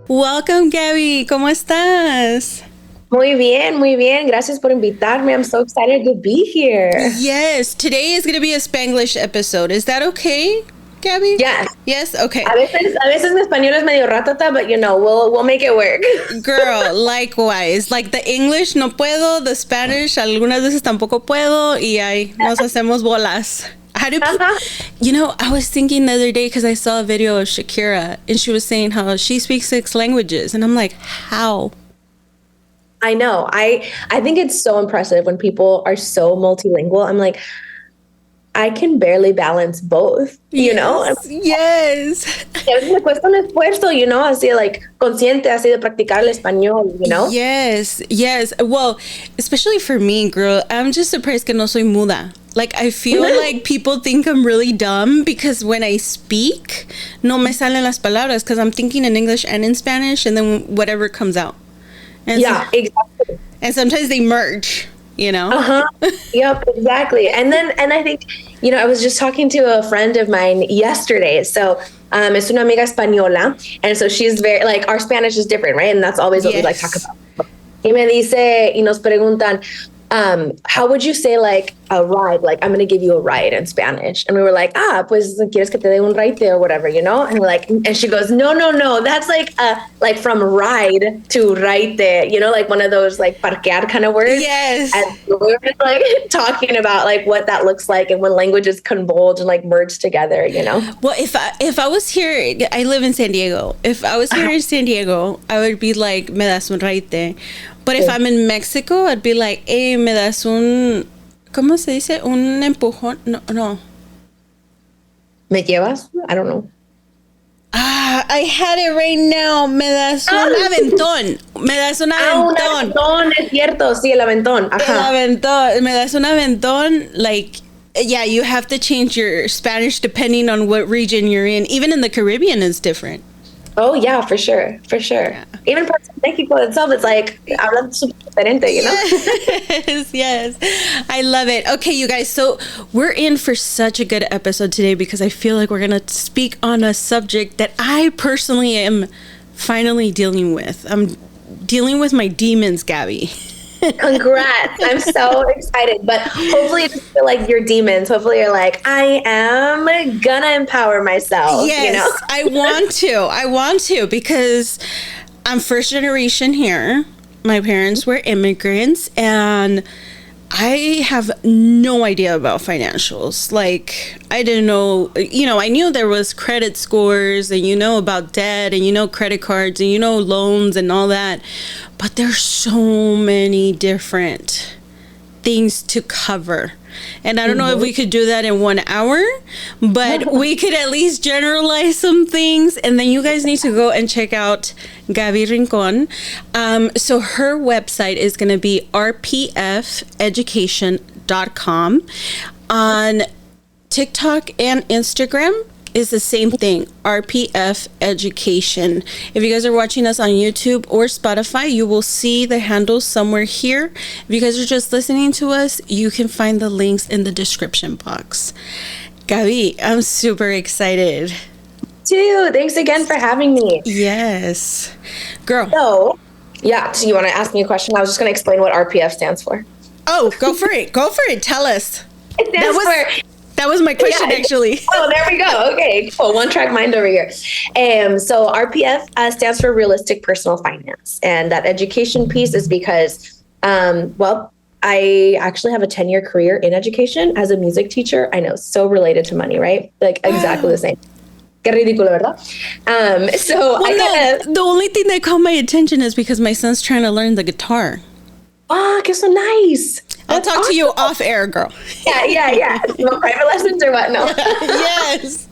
Welcome, Gaby. ¿Cómo estás? Muy bien, muy bien. Gracias por invitarme. I'm so excited to be here. Yes, today is going to be a Spanglish episode. Is that okay, Gaby? Yes. Yes? Okay. A veces mi español es medio ratata, but we'll make it work. Girl, likewise. Like the English no puedo, the Spanish algunas veces tampoco puedo y ahí nos hacemos bolas. How do people, I was thinking the other day because I saw a video of Shakira and she was saying how she speaks 6 languages. And I'm like, how? I know. I think it's so impressive when people are so multilingual. I'm like, I can barely balance both, you know? Yes. A veces me cuesta un esfuerzo, así like consciente, así de practicar el español, Yes. Well, especially for me, girl, I'm just surprised que no soy muda. Like, I feel like people think I'm really dumb because when I speak, no me salen las palabras because I'm thinking in English and in Spanish and then whatever comes out. And exactly. And sometimes they merge. Yep, exactly. And I think, I was just talking to a friend of mine yesterday. So, es una amiga española. And so she's very, like, our Spanish is different, right? And that's always what we like to talk about. Y me dice, y nos preguntan, how would you say like a ride? Like, I'm going to give you a ride in Spanish. And we were like, pues quieres que te dé un ride or whatever, And we're like, and she goes, no. That's like from ride to ride, like one of those like parquear kind of words. Yes. And we were just like talking about like what that looks like and when languages converge and like merge together, Well, if I was here, I live in San Diego. If I was here in San Diego, I would be like, me das un ride. But if I'm in Mexico, I'd be like, hey, me das un... ¿Cómo se dice? Un empujón. No. ¿Me llevas? I don't know. I had it right now. Me das un aventón. Me das un aventón. Un aventón, es cierto. Sí, el aventón. Ajá. El aventón. Me das un aventón. Like, yeah, you have to change your Spanish depending on what region you're in. Even in the Caribbean, it's different. Oh, yeah, for sure. Yeah. Even parts of Mexico itself, it's like, hablan súper diferente, Yes. I love it. Okay, you guys, so we're in for such a good episode today because I feel like we're going to speak on a subject that I personally am finally dealing with. I'm dealing with my demons, Gaby. Congrats. I'm so excited. But hopefully it doesn't feel like your demons. Hopefully you're like, I am gonna empower myself. Yes, I want to because I'm first generation here. My parents were immigrants and I have no idea about financials. Like, I didn't know, I knew there was credit scores and about debt and credit cards and loans and all that. But there's so many different things to cover. And I don't know if we could do that in 1 hour, but we could at least generalize some things. And then you guys need to go and check out Gaby Rincon. So her website is going to be rpfeducation.com. On TikTok and Instagram is the same thing, RPF Education. If you guys are watching us on YouTube or Spotify, you will see the handles somewhere here. If you guys are just listening to us, you can find the links in the description box. Gaby, I'm super excited. Too. Thanks again for having me. Yes. Girl. So you want to ask me a question? I was just going to explain what RPF stands for. Oh, go for it. Tell us. It stands for... That was my question, actually. Oh, there we go. Okay, cool. One track mind over here. So RPF stands for Realistic Personal Finance. And that education piece is because, I actually have a 10-year career in education as a music teacher. I know, so related to money, right? Like exactly the same. Qué ridículo, ¿verdad? The only thing that caught my attention is because my son's trying to learn the guitar. Que so nice. I'll talk to you off air, girl. Yeah. No private lessons or what? No. Yes.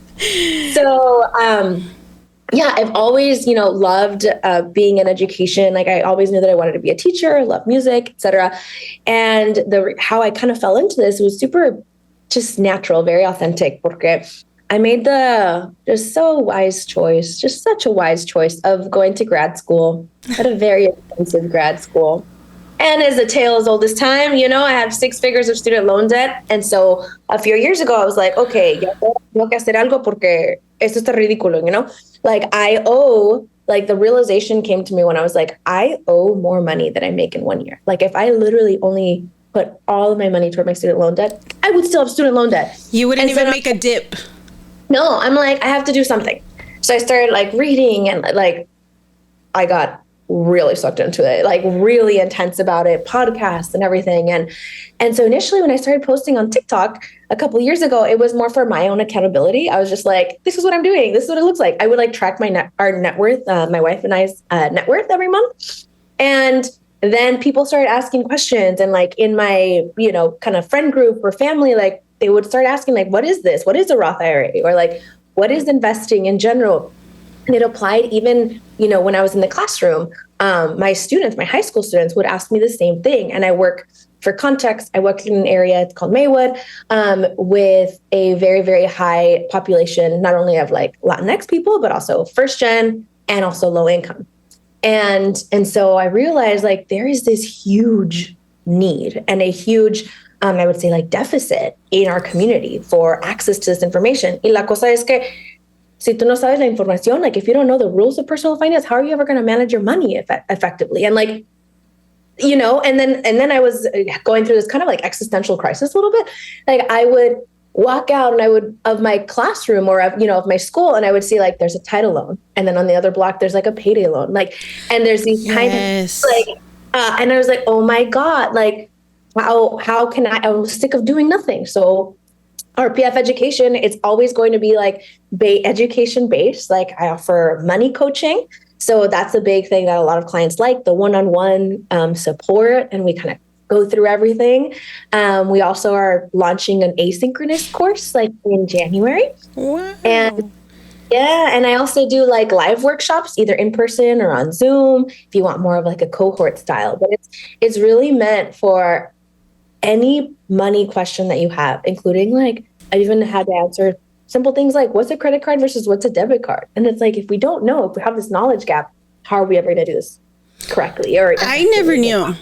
So, I've always, loved being in education. Like I always knew that I wanted to be a teacher, love music, etc. And how I kind of fell into this was super just natural, very authentic. Porque I made just such a wise choice of going to grad school at a very expensive grad school. And as a tale as old as time, I have 6 figures of student loan debt. And so a few years ago, I was like, okay, ya tengo que hacer algo porque esto está ridículo, Like I owe, like the realization came to me when I was like, I owe more money than I make in 1 year. Like if I literally only put all of my money toward my student loan debt, I would still have student loan debt. You wouldn't even make a dip. No, I'm like, I have to do something. So I started like reading and like I got really sucked into it, like really intense about it, podcasts and everything. And so initially when I started posting on TikTok a couple of years ago, it was more for my own accountability. I was just like, this is what I'm doing. This is what it looks like. I would like track our net worth, my wife and I's net worth every month. And then people started asking questions, and like in my, kind of friend group or family, like they would start asking like, what is this? What is a Roth IRA? Or like, what is investing in general? And it applied even, when I was in the classroom, my high school students would ask me the same thing. And for context, I work in an area, it's called Maywood, with a very, very high population, not only of like Latinx people, but also first gen and also low income. And so I realized like there is this huge need and a huge, I would say like deficit in our community for access to this information. Y la cosa es que si tú no sabes la información, like if you don't know the rules of personal finance, how are you ever going to manage your money effectively? And like, and then I was going through this kind of like existential crisis a little bit. Like I would walk out and of my classroom or of my school, and I would see like there's a title loan, and then on the other block there's like a payday loan, like, and there's these kind of like, and I was like, oh my God, like how can I was sick of doing nothing. So our PF education, it's always going to be like education based. Like I offer money coaching. So that's a big thing that a lot of clients like, the one-on-one support. And we kind of go through everything. We also are launching an asynchronous course like in January. Wow. And I also do like live workshops, either in person or on Zoom, if you want more of like a cohort style. But it's really meant for any money question that you have, including like, I even had to answer simple things like, what's a credit card versus what's a debit card? And it's like, if we don't know, if we have this knowledge gap, how are we ever going to do this correctly? I never knew.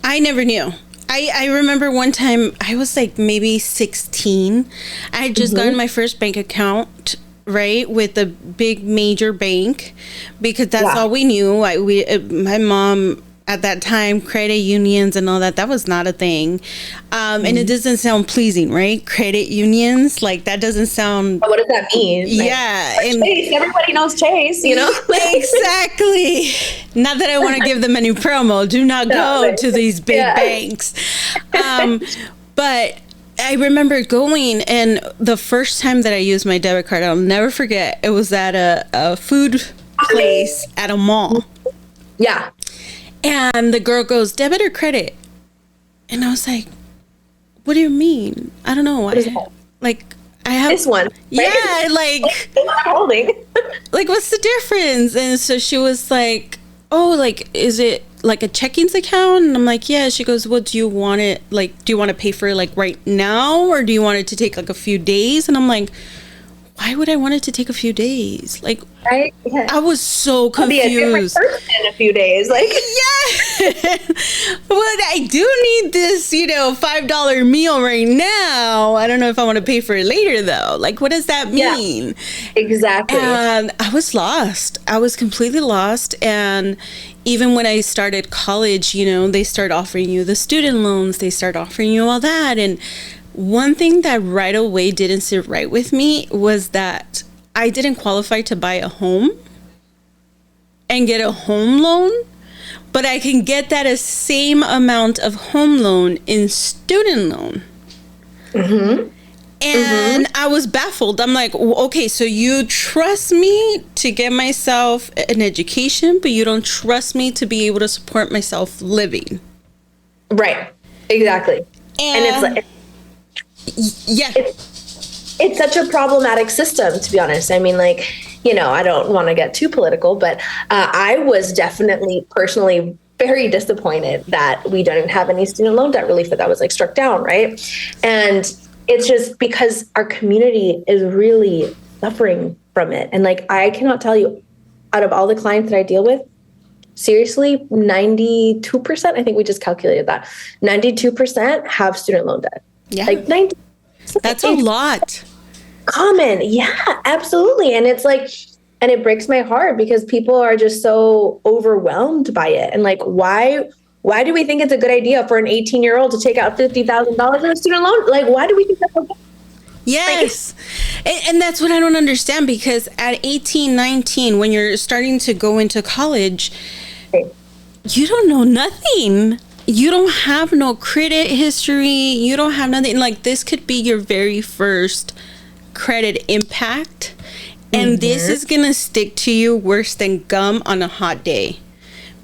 I remember one time I was like maybe 16. I had just gotten my first bank account, right, with a big major bank, because that's all we knew. My mom at that time, credit unions and all that was not a thing. And it doesn't sound pleasing, right? Credit unions, like that doesn't sound... What does that mean? Yeah. Like, and Chase, everybody knows Chase, Exactly. Not that I want to give them any promo. Do not go to these big banks. But I remember going, and the first time that I used my debit card, I'll never forget, it was at a food place at a mall. Yeah. And the girl goes, debit or credit? And I was like, what do you mean? I don't know. I have this one. Yeah, like I'm holding. Like, what's the difference? And so she was like, oh, like, is it like a checkings account? And I'm like, yeah. She goes, well, do you want to pay for it like right now, or do you want it to take like a few days? And I'm like, why would I want it to take a few days? Like, right? Yeah. I was so confused. I'll be a different person in a few days. Like, yeah. But I do need this, $5 meal right now. I don't know if I want to pay for it later, though. Like, what does that mean? Yeah, exactly. And I was lost. I was completely lost. And even when I started college, they start offering you the student loans. They start offering you all that. And one thing that right away didn't sit right with me was that I didn't qualify to buy a home and get a home loan, but I can get that same amount of home loan in student loan. Mm-hmm. And I was baffled. I'm like, okay, so you trust me to get myself an education, but you don't trust me to be able to support myself living. Right. Exactly. And it's like... Yeah. It's such a problematic system, to be honest. I mean, like, I don't want to get too political, but I was definitely personally very disappointed that we don't have any student loan debt relief that was like struck down, right? And it's just because our community is really suffering from it. And like, I cannot tell you, out of all the clients that I deal with, seriously, 92%, I think we just calculated that, 92% have student loan debt. Yeah. Like 90. That's a lot. Common. Yeah, absolutely. And it's like, and it breaks my heart because people are just so overwhelmed by it. And like, why do we think it's a good idea for an 18-year-old to take out $50,000 in a student loan? Like, why do we think that's okay? Yes. And that's what I don't understand, because at 18, 19, when you're starting to go into college, you don't know nothing. You don't have no credit history. You don't have nothing. Like, this could be your very first credit impact. And this is going to stick to you worse than gum on a hot day.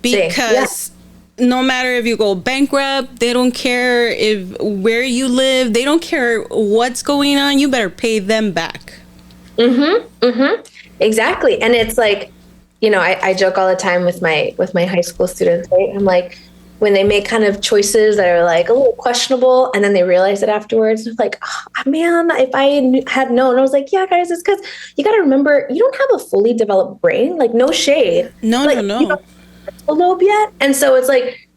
Because no matter if you go bankrupt, they don't care where you live. They don't care what's going on. You better pay them back. Exactly. And it's like, you know, I joke all the time with my high school students, right? I'm like, when they make kind of choices that are like a little questionable, and then they realize it afterwards, it's like, oh, man, if I had known. I was like, yeah, guys, it's because you got to remember, you don't have a fully developed brain. Like, no shade. No. You don't have a lobe yet. And so it's like,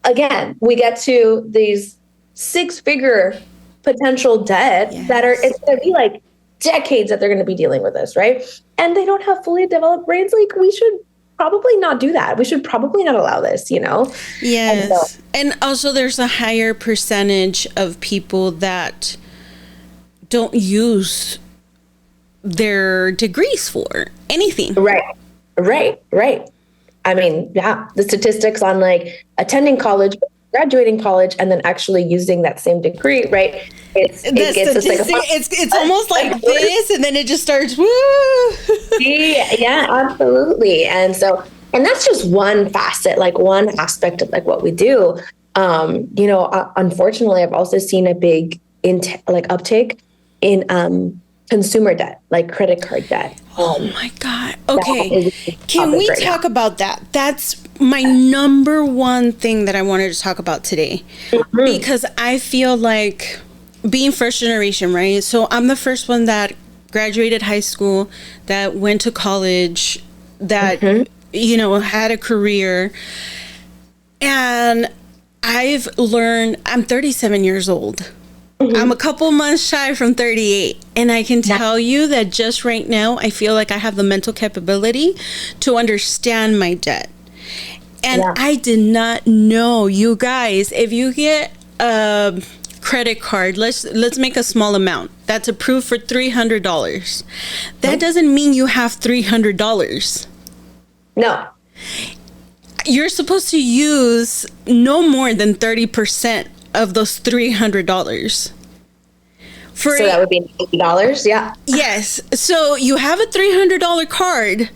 again, we get to these 6-figure potential debt that are, it's going to be like decades that they're going to be dealing with this, right? And they don't have fully developed brains. Like, we should probably not do that. We should probably not allow this, you know? Yes. And also there's a higher percentage of people that don't use their degrees for anything. Right. I mean, yeah, the statistics on like attending college, graduating college, and then actually using that same degree, right? It's almost like this, and then it just starts, woo! Yeah, absolutely. And that's just one facet, like one aspect of like what we do. You know, unfortunately, I've also seen a big uptake in consumer debt, like credit card debt. Oh my God. Okay. Can we talk about that? That's my number one thing that I wanted to talk about today. Because I feel like, being first generation, right? So I'm the first one that graduated high school, that went to college, that, you know, had a career. And I've learned, I'm 37 years old. I'm a couple months shy from 38. And I can tell you that just right now, I feel like I have the mental capability to understand my debt. And I did not know, you guys, if you get a credit card, let's make a small amount that's approved for $300. That doesn't mean you have $300. No. You're supposed to use no more than 30% of those $300. So that would be $80, yeah. Yes. So you have a $300 card,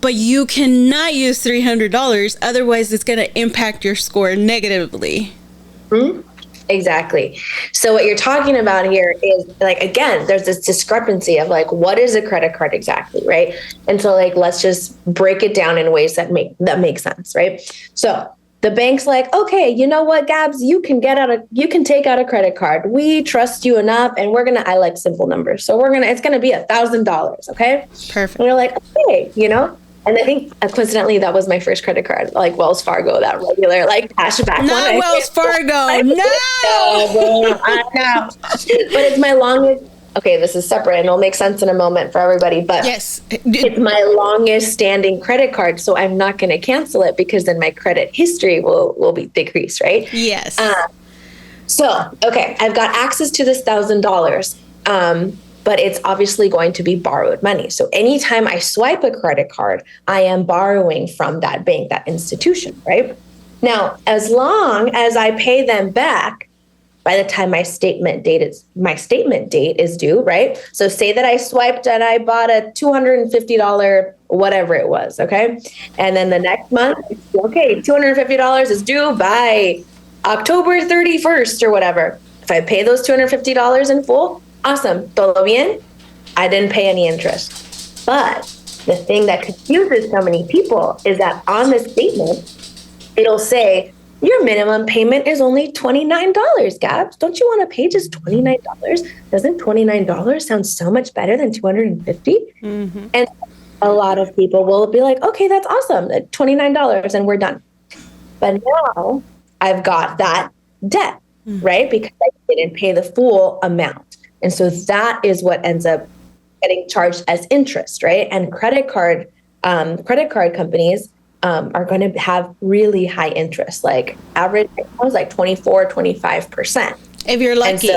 but you cannot use $300, otherwise it's going to impact your score negatively. Exactly. So what you're talking about here is, like, again, there's this discrepancy of like, what is a credit card exactly, right? And so like, let's just break it down in ways that make sense, right? So the bank's like, okay, you know what, Gabs, you can take out a credit card. We trust you enough, and I like simple numbers. So it's gonna be $1,000, okay? Perfect. And you're like, okay, you know? And I think coincidentally that was my first credit card, like Wells Fargo, that regular like cashback one. Not Wells Fargo, no. I know. But it's my longest. Okay, this is separate, and it'll make sense in a moment for everybody. But yes, it's my longest standing credit card, so I'm not going to cancel it because then my credit history will be decreased, right? Yes. So okay, I've got access to this $1,000. But it's obviously going to be borrowed money. So anytime I swipe a credit card, I am borrowing from that bank, that institution, right? Now, as long as I pay them back by the time my statement date is due, right? So say that I swiped and I bought a $250, whatever it was, okay? And then the next month, okay, $250 is due by October 31st or whatever. If I pay those $250 in full, awesome, todo bien. I didn't pay any interest. But the thing that confuses so many people is that on the statement, it'll say, your minimum payment is only $29, Gabs. Don't you want to pay just $29? Doesn't $29 sound so much better than $250? And a lot of people will be like, okay, that's awesome, $29 and we're done. But now I've got that debt, right? Because I didn't pay the full amount. And so that is what ends up getting charged as interest, right? And credit card companies are going to have really high interest, like average was like 24-25%. If you're lucky.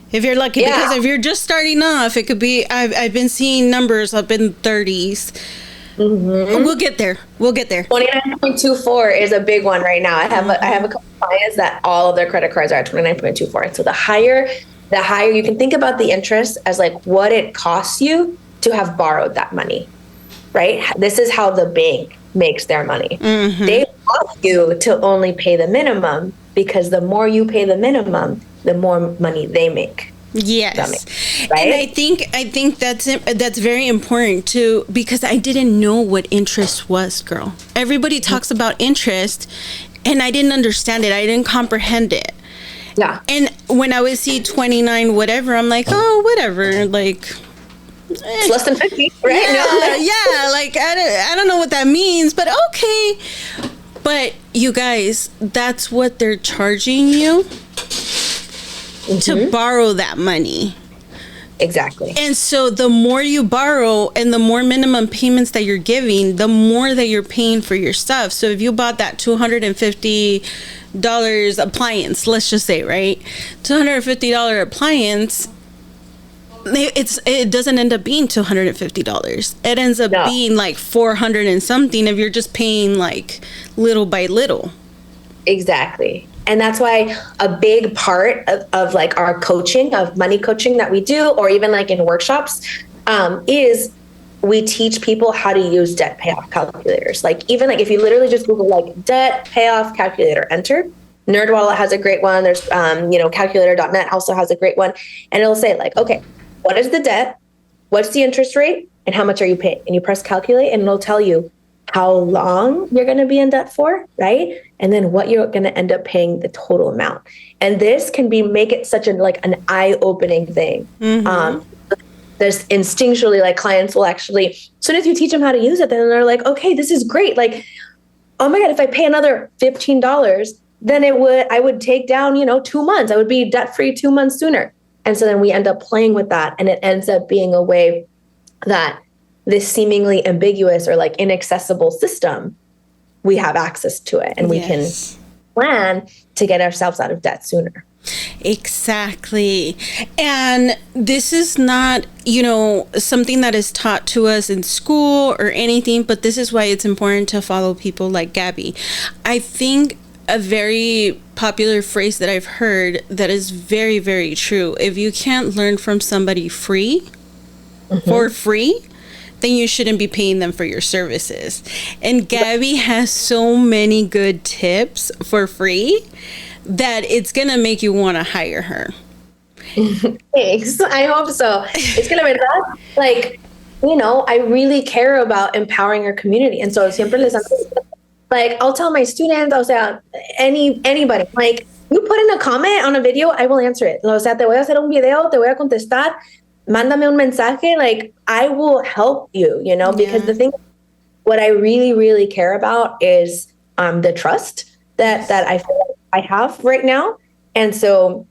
Because if you're just starting off, it could be, I've been seeing numbers up in 30s. Mm-hmm. We'll get there. 29.24 is a big one right now. I have a couple clients that all of their credit cards are at 29.24. So the higher you can think about the interest as like what it costs you to have borrowed that money, right? This is how the bank makes their money. Mm-hmm. They want you to only pay the minimum because the more you pay the minimum, the more money they make. Yes. Right? And I think that's very important too, because I didn't know what interest was, girl. Everybody talks about interest and I didn't understand it. I didn't comprehend it. Yeah. And when I would see 29 whatever, I'm like, oh, whatever, like it's less than 50, right? Yeah, like I don't know what that means, but okay. But you guys, that's what they're charging you to borrow that money. Exactly. And so the more you borrow and the more minimum payments that you're giving, the more that you're paying for your stuff. So if you bought that $250 appliance, let's just say, right? $250 appliance, it doesn't end up being $250. It ends up being like $400 and something if you're just paying like little by little. Exactly. And that's why a big part of like our coaching, of money coaching that we do, or even like in workshops, is we teach people how to use debt payoff calculators. Like even like if you literally just Google like debt payoff calculator, enter. NerdWallet has a great one. There's, calculator.net also has a great one. And it'll say like, okay, what is the debt? What's the interest rate? And how much are you paying? And you press calculate and it'll tell you how long you're going to be in debt for, right? And then what you're going to end up paying the total amount. And this can make it such an eye-opening thing. Mm-hmm. There's instinctually like clients will actually, as soon as you teach them how to use it, then they're like, okay, this is great. Like, oh my God, if I pay another $15, then I would take down, 2 months. I would be debt-free 2 months sooner. And so then we end up playing with that. And it ends up being a way that this seemingly ambiguous or like inaccessible system, we have access to it and we can plan to get ourselves out of debt sooner. Exactly. And this is not, something that is taught to us in school or anything, but this is why it's important to follow people like Gaby. I think a very popular phrase that I've heard that is very, very true. If you can't learn from somebody for free, then you shouldn't be paying them for your services. And Gaby has so many good tips for free that it's going to make you want to hire her. Thanks. I hope so. Es que la verdad, like, I really care about empowering our community. And so siempre les like, I'll tell my students, o sea, anybody, like, you put in a comment on a video, I will answer it. O sea, te voy a hacer un video, te voy a contestar. Mándame un mensaje, like I will help you, because the thing, what I really, really care about is the trust that I feel like I have right now. And so,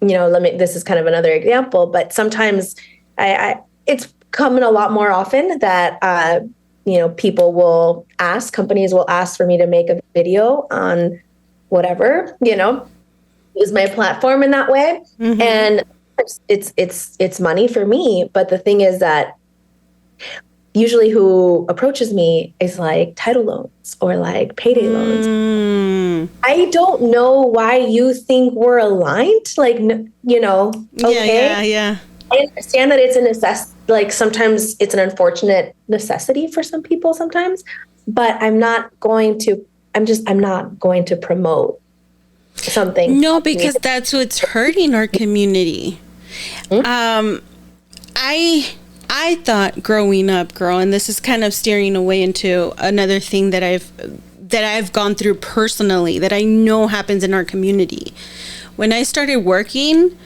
this is kind of another example, but sometimes it's coming a lot more often that, companies will ask for me to make a video on whatever, use my platform in that way. Mm-hmm. And it's money for me. But the thing is that usually who approaches me is like title loans or like payday loans. I don't know why you think we're aligned. Like, okay. Yeah. I understand that it's a necessity. Like sometimes it's an unfortunate necessity for some people sometimes, but I'm not going to promote something. No, because that's what's hurting our community. Mm-hmm. I thought growing up, girl, and this is kind of steering away into another thing that I've gone through personally that I know happens in our community. When I started working,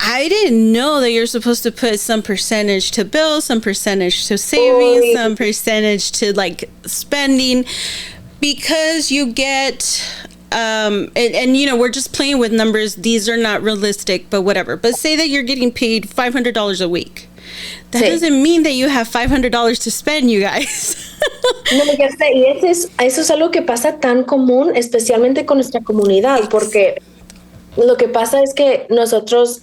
I didn't know that you're supposed to put some percentage to bills, some percentage to savings, some percentage to like spending, because you get, and you know, we're just playing with numbers. These are not realistic, but whatever. But say that you're getting paid $500 a week. That doesn't mean that you have $500 to spend, you guys. No, ya sé, y eso es algo que pasa tan común, especialmente con nuestra comunidad, porque lo que pasa es que nosotros,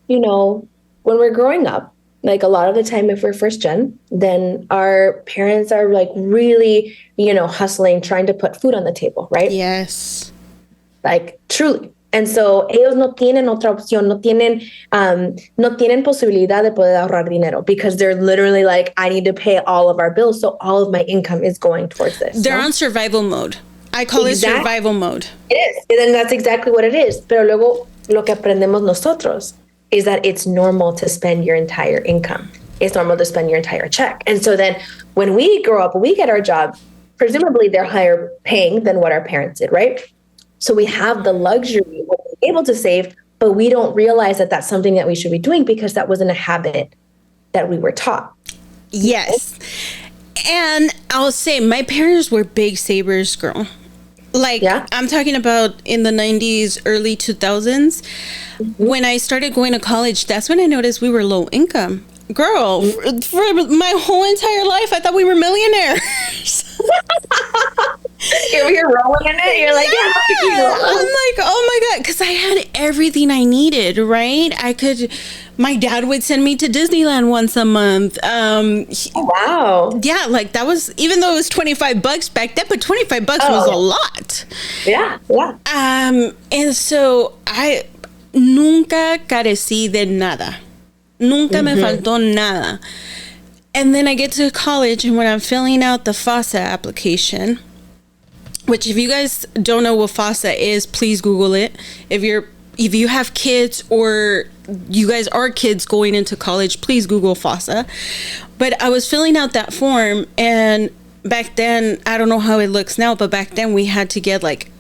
you know, when we're growing up, like a lot of the time, if we're first gen, then our parents are like really, you know, hustling, trying to put food on the table, right? Yes. Like truly. And so ellos no tienen otra opción, no tienen posibilidad de poder ahorrar dinero, because they're literally like, I need to pay all of our bills, so all of my income is going towards this. They're on survival mode. I call it survival mode. It is. And then that's exactly what it is. Pero luego lo que aprendemos nosotros is that it's normal to spend your entire income. It's normal to spend your entire check. And so then when we grow up, we get our job, presumably they're higher paying than what our parents did, right? So we have the luxury of being able to save, but we don't realize that that's something that we should be doing, because that wasn't a habit that we were taught. Yes. And I'll say my parents were big savers, girl. Like, I'm talking about in the 90s, early 2000s. When I started going to college, that's when I noticed we were low income. Girl, for my whole entire life, I thought we were millionaires. You're rolling in it. You're like, I'm like, oh my God, because I had everything I needed, right? My dad would send me to Disneyland once a month. Wow. Yeah, like that was, even though it was $25 back then, but $25 was a lot. Yeah. And so I nunca carecí de nada. Nunca me faltó nada. And then I get to college, and when I'm filling out the FAFSA application, which if you guys don't know what FAFSA is, please Google it. If you have kids, or you guys are kids going into college, please Google FAFSA. But I was filling out that form, and back then, I don't know how it looks now, but back then we had to get like,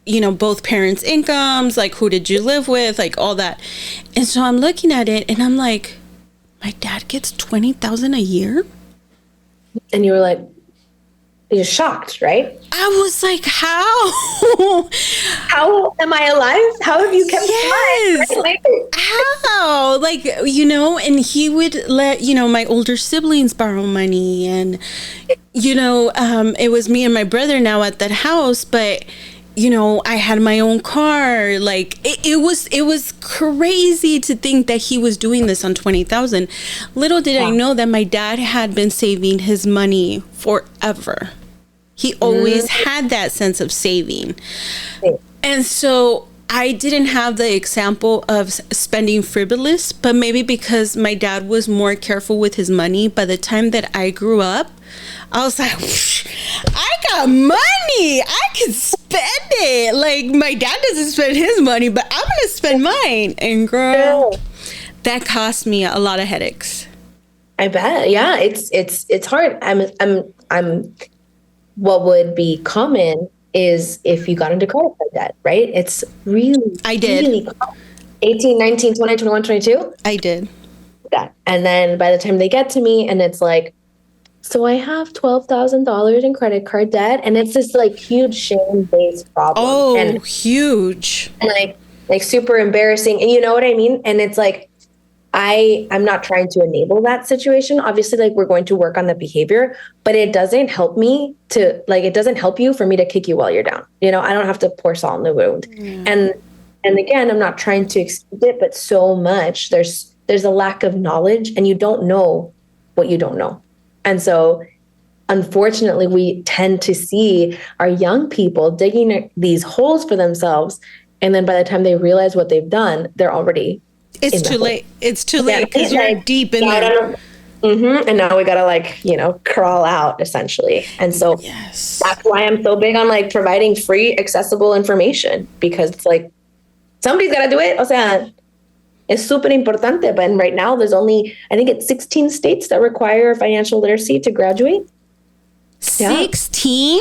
you know, both parents' incomes, like who did you live with, like all that. And so I'm looking at it, and I'm like, my dad gets $20,000 a year? And you were like, you're shocked, right? I was like, how? How am I alive? How have you kept alive? Right? How? Like, you know, and he would let, you know, my older siblings borrow money. And, you know, it was me and my brother now at that house, but you know, I had my own car. Like it was crazy to think that he was doing this on $20,000. Little did I know that my dad had been saving his money forever. He always had that sense of saving. And so I didn't have the example of spending frivolous, but maybe because my dad was more careful with his money, by the time that I grew up, I was like, I got money. I can spend it. Like, my dad doesn't spend his money, but I'm going to spend mine. And girl, that cost me a lot of headaches. I bet. Yeah, it's hard. I'm what would be common is if you got into credit card debt, right? It's really, I did. Really common. 18, 19, 20, 21, 22. I did. That. And then by the time they get to me, and it's like, so I have $12,000 in credit card debt, and it's this like huge shame-based problem. Oh, and huge. And like super embarrassing. And you know what I mean? And it's like, I'm not trying to enable that situation. Obviously, like we're going to work on the behavior, but it doesn't help me to like, it doesn't help you for me to kick you while you're down. You know, I don't have to pour salt in the wound. And again, I'm not trying to excuse it, but so much there's a lack of knowledge, and you don't know what you don't know. And so unfortunately, we tend to see our young people digging these holes for themselves. And then by the time they realize what they've done, they're already It's too late. It's too late because you're deep in there. And now we got to like, you know, crawl out essentially. And so that's why I'm so big on like providing free, accessible information, because it's like somebody's got to do it. O sea, es súper importante. But right now there's only, I think it's 16 states that require financial literacy to graduate. 16?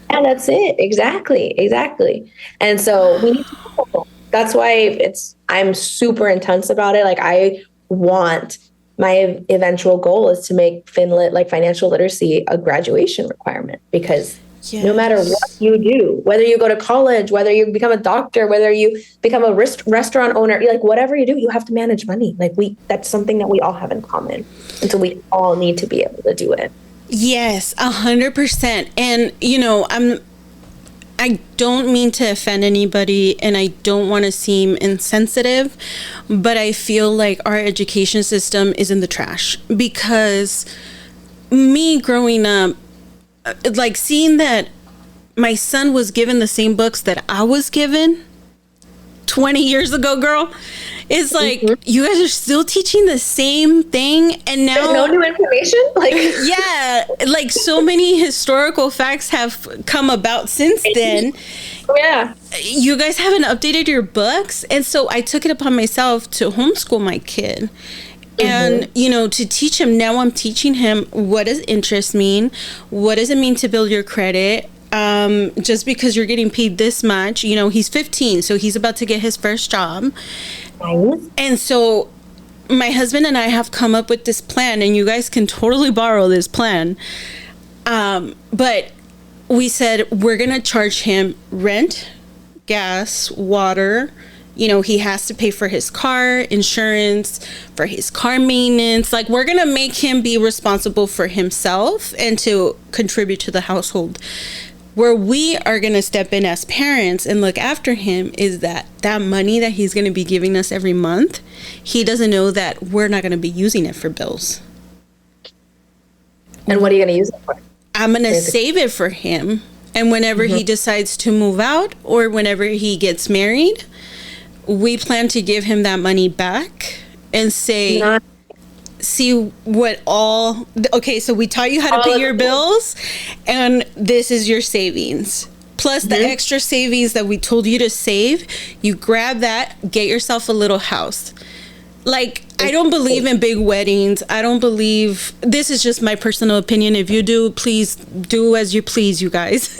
Yeah, that's it. Exactly. And so we need to That's why I'm super intense about it. Like I want my eventual goal is to make FinLit, like financial literacy, a graduation requirement, because no matter what you do, whether you go to college, whether you become a doctor, whether you become a restaurant owner, like whatever you do, you have to manage money. Like that's something that we all have in common. And so we all need to be able to do it. Yes, 100%. And, I don't mean to offend anybody, and I don't want to seem insensitive, but I feel like our education system is in the trash, because me growing up, like seeing that my son was given the same books that I was given 20 years ago, girl, it's like, you guys are still teaching the same thing, and now there's no new information. Like, yeah, like so many historical facts have come about since then. Yeah, you guys haven't updated your books, and so I took it upon myself to homeschool my kid. And, to teach him, now I'm teaching him, what does interest mean? What does it mean to build your credit? Just because you're getting paid this much, he's 15, so he's about to get his first job. Nice. And so my husband and I have come up with this plan, and you guys can totally borrow this plan. But we said, we're going to charge him rent, gas, water. He has to pay for his car insurance, for his car maintenance. Like, we're going to make him be responsible for himself and to contribute to the household. Where we are going to step in as parents and look after him is that money that he's going to be giving us every month, he doesn't know that we're not going to be using it for bills. And what are you going to use it for? I'm going to save it for him. And whenever he decides to move out, or whenever he gets married, we plan to give him that money back and say, so we taught you how to pay your bills, and this is your savings. Plus the extra savings that we told you to save, you grab that, get yourself a little house. Like, I don't believe in big weddings. I don't believe, this is just my personal opinion. If you do, please do as you please, you guys.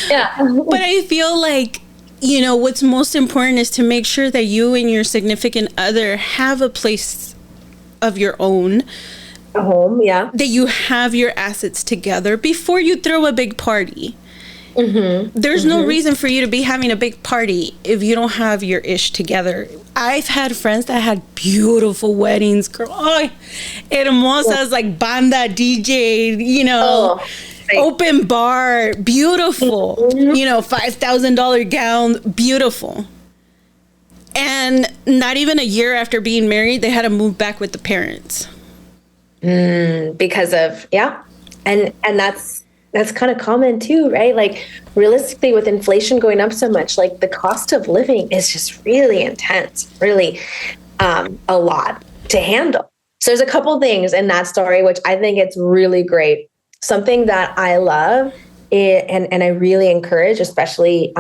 Yeah. But I feel like, what's most important is to make sure that you and your significant other have a place of your own. A home, yeah. That you have your assets together before you throw a big party. There's no reason for you to be having a big party if you don't have your ish together. I've had friends that had beautiful weddings, girl. Oh, hermosas, like banda, DJ, open bar, beautiful, $5,000 gown, beautiful. And not even a year after being married, they had to move back with the parents. Because of, and that's kind of common too, right? Like, realistically, with inflation going up so much, like the cost of living is just really intense, really a lot to handle. So there's a couple things in that story, which I think it's really great. Something that I love and I really encourage, especially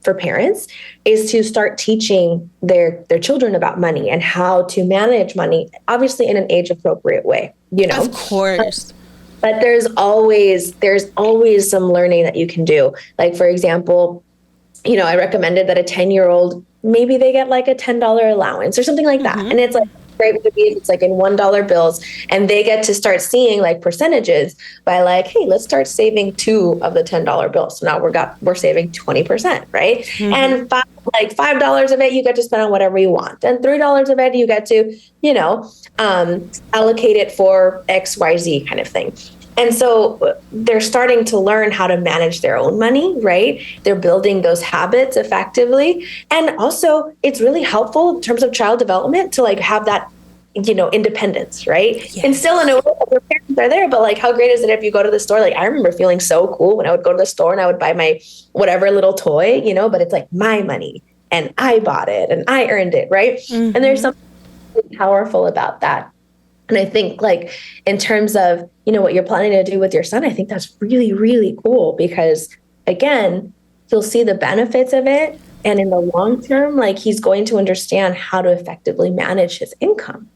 for parents, is to start teaching their children about money and how to manage money, obviously in an age appropriate way, Of course. But there's always some learning that you can do. Like, for example, I recommended that a 10-year-old, maybe they get like a $10 allowance or something like that. And it's like great to be, it's like in $1 bills, and they get to start seeing like percentages by like, hey, let's start saving 2 of the $10 bills. So now we're saving 20%, right? And $5 of it you get to spend on whatever you want, and $3 of it you get to allocate it for XYZ kind of thing. And so they're starting to learn how to manage their own money, right? They're building those habits effectively. And also it's really helpful in terms of child development to like have that, independence, right? Yes. And still in a way that their parents are there, but like, how great is it if you go to the store? Like, I remember feeling so cool when I would go to the store and I would buy my whatever little toy, but it's like my money and I bought it and I earned it, right? And there's something really powerful about that. And I think like in terms of, what you're planning to do with your son, I think that's really, really cool because again, he'll see the benefits of it. And in the long term, like he's going to understand how to effectively manage his income.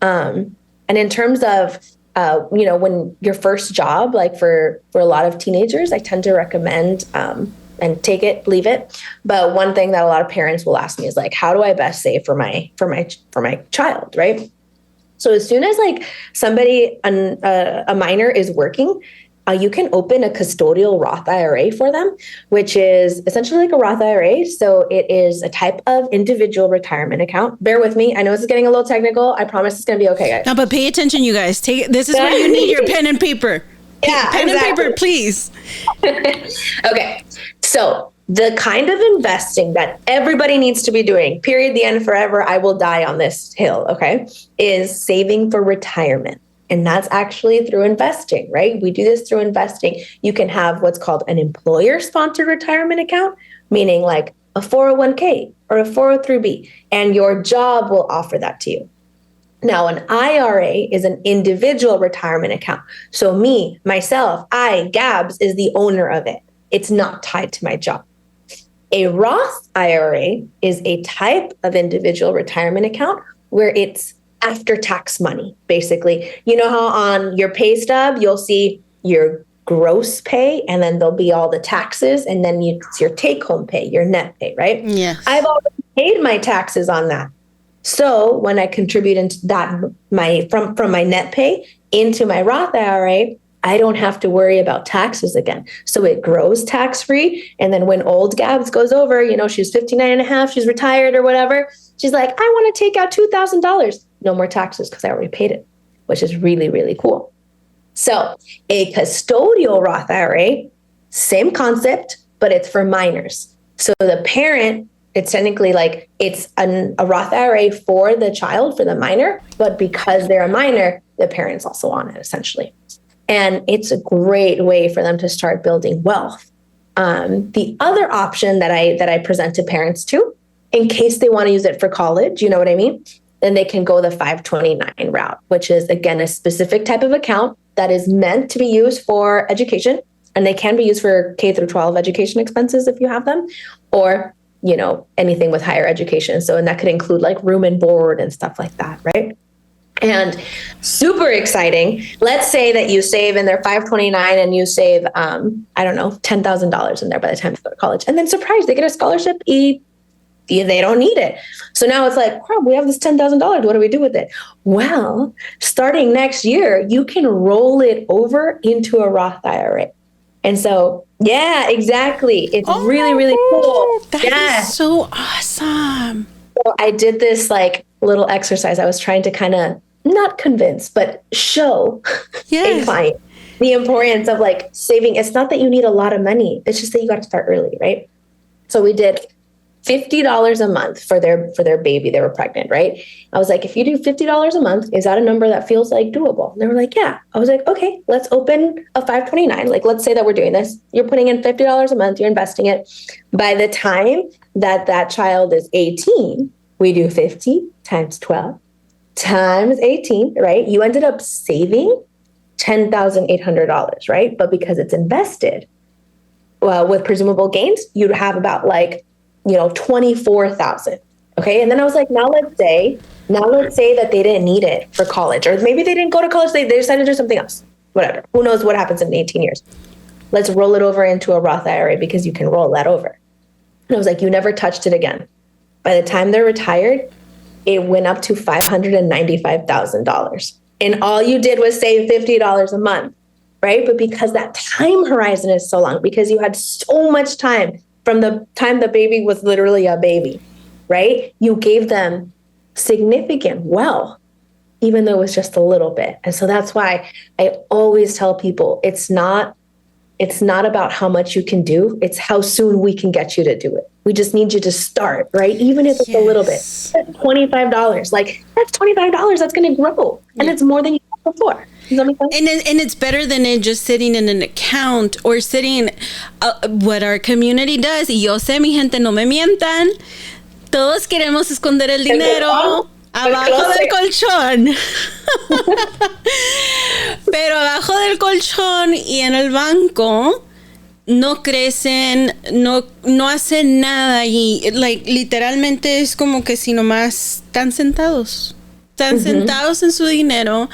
And in terms of, when your first job, like for a lot of teenagers, I tend to recommend and take it, leave it. But one thing that a lot of parents will ask me is like, how do I best save for my child, right? So as soon as like somebody, a minor is working, you can open a custodial Roth IRA for them, which is essentially like a Roth IRA. So it is a type of individual retirement account. Bear with me. I know this is getting a little technical. I promise it's going to be okay, guys. No, but pay attention, you guys. This is where you need your pen and paper. Yeah, pen and paper, please. Okay. So the kind of investing that everybody needs to be doing, period, the end, forever, I will die on this hill, okay, is saving for retirement. And that's actually through investing, right? We do this through investing. You can have what's called an employer-sponsored retirement account, meaning like a 401k or a 403b, and your job will offer that to you. Now, an IRA is an individual retirement account. So me, myself, Gabs, is the owner of it. It's not tied to my job. A Roth IRA is a type of individual retirement account where it's after-tax money, basically. You know how on your pay stub, you'll see your gross pay, and then there'll be all the taxes, and then it's your take-home pay, your net pay, right? Yes. I've already paid my taxes on that. So when I contribute into that, from my net pay into my Roth IRA, I don't have to worry about taxes again. So it grows tax-free. And then when old Gabs goes over, she's 59 and a half, she's retired or whatever, she's like, I want to take out $2,000. No more taxes because I already paid it, which is really, really cool. So a custodial Roth IRA, same concept, but it's for minors. So the parent, it's technically like it's a Roth IRA for the child, for the minor, but because they're a minor, the parent's also on it essentially. And it's a great way for them to start building wealth. The other option that I present to parents too, in case they want to use it for college, you know what I mean? Then they can go the 529 route, which is, again, a specific type of account that is meant to be used for education. And they can be used for K through 12 education expenses if you have them, or, anything with higher education. So, and that could include like room and board and stuff like that, right? And super exciting. Let's say that you save in their 529 and you save, $10,000 in there by the time you go to college. And then surprise, they get a scholarship. They don't need it. So now it's like, wow, we have this $10,000. What do we do with it? Well, starting next year, you can roll it over into a Roth IRA. And so, yeah, exactly. It's really, really cool. That is so awesome. So I did this like little exercise. I was trying to kind of not convince, but show a client the importance of like saving. It's not that you need a lot of money. It's just that you got to start early, right? So we did $50 a month for their baby. They were pregnant, right? I was like, if you do $50 a month, is that a number that feels like doable? And they were like, yeah. I was like, okay, let's open a 529. Like, let's say that we're doing this. You're putting in $50 a month. You're investing it. By the time that child is 18, we do 50 times 12 times 18, right? You ended up saving $10,800, right? But because it's invested, with presumable gains, you'd have about like, 24,000. Okay. And then I was like, now let's say that they didn't need it for college, or maybe they didn't go to college. They decided to do something else, whatever. Who knows what happens in 18 years? Let's roll it over into a Roth IRA because you can roll that over. And I was like, you never touched it again. By the time they're retired, it went up to $595,000. And all you did was save $50 a month, right? But because that time horizon is so long, because you had so much time from the time the baby was literally a baby, right? You gave them significant wealth, even though it was just a little bit. And so that's why I always tell people it's not about how much you can do. It's how soon we can get you to do it. We just need you to start, right? Even if it's a little bit. That's $25. Like, that's $25. That's going to grow. And it's more than you had before. And it's better than it just sitting in an account or sitting, what our community does. Y yo sé, mi gente, no me mientan. Todos queremos esconder el dinero abajo del colchón. Pero abajo del colchón y en el banco no crecen, no hacen nada. Y literalmente es como que si nomás están sentados en su dinero.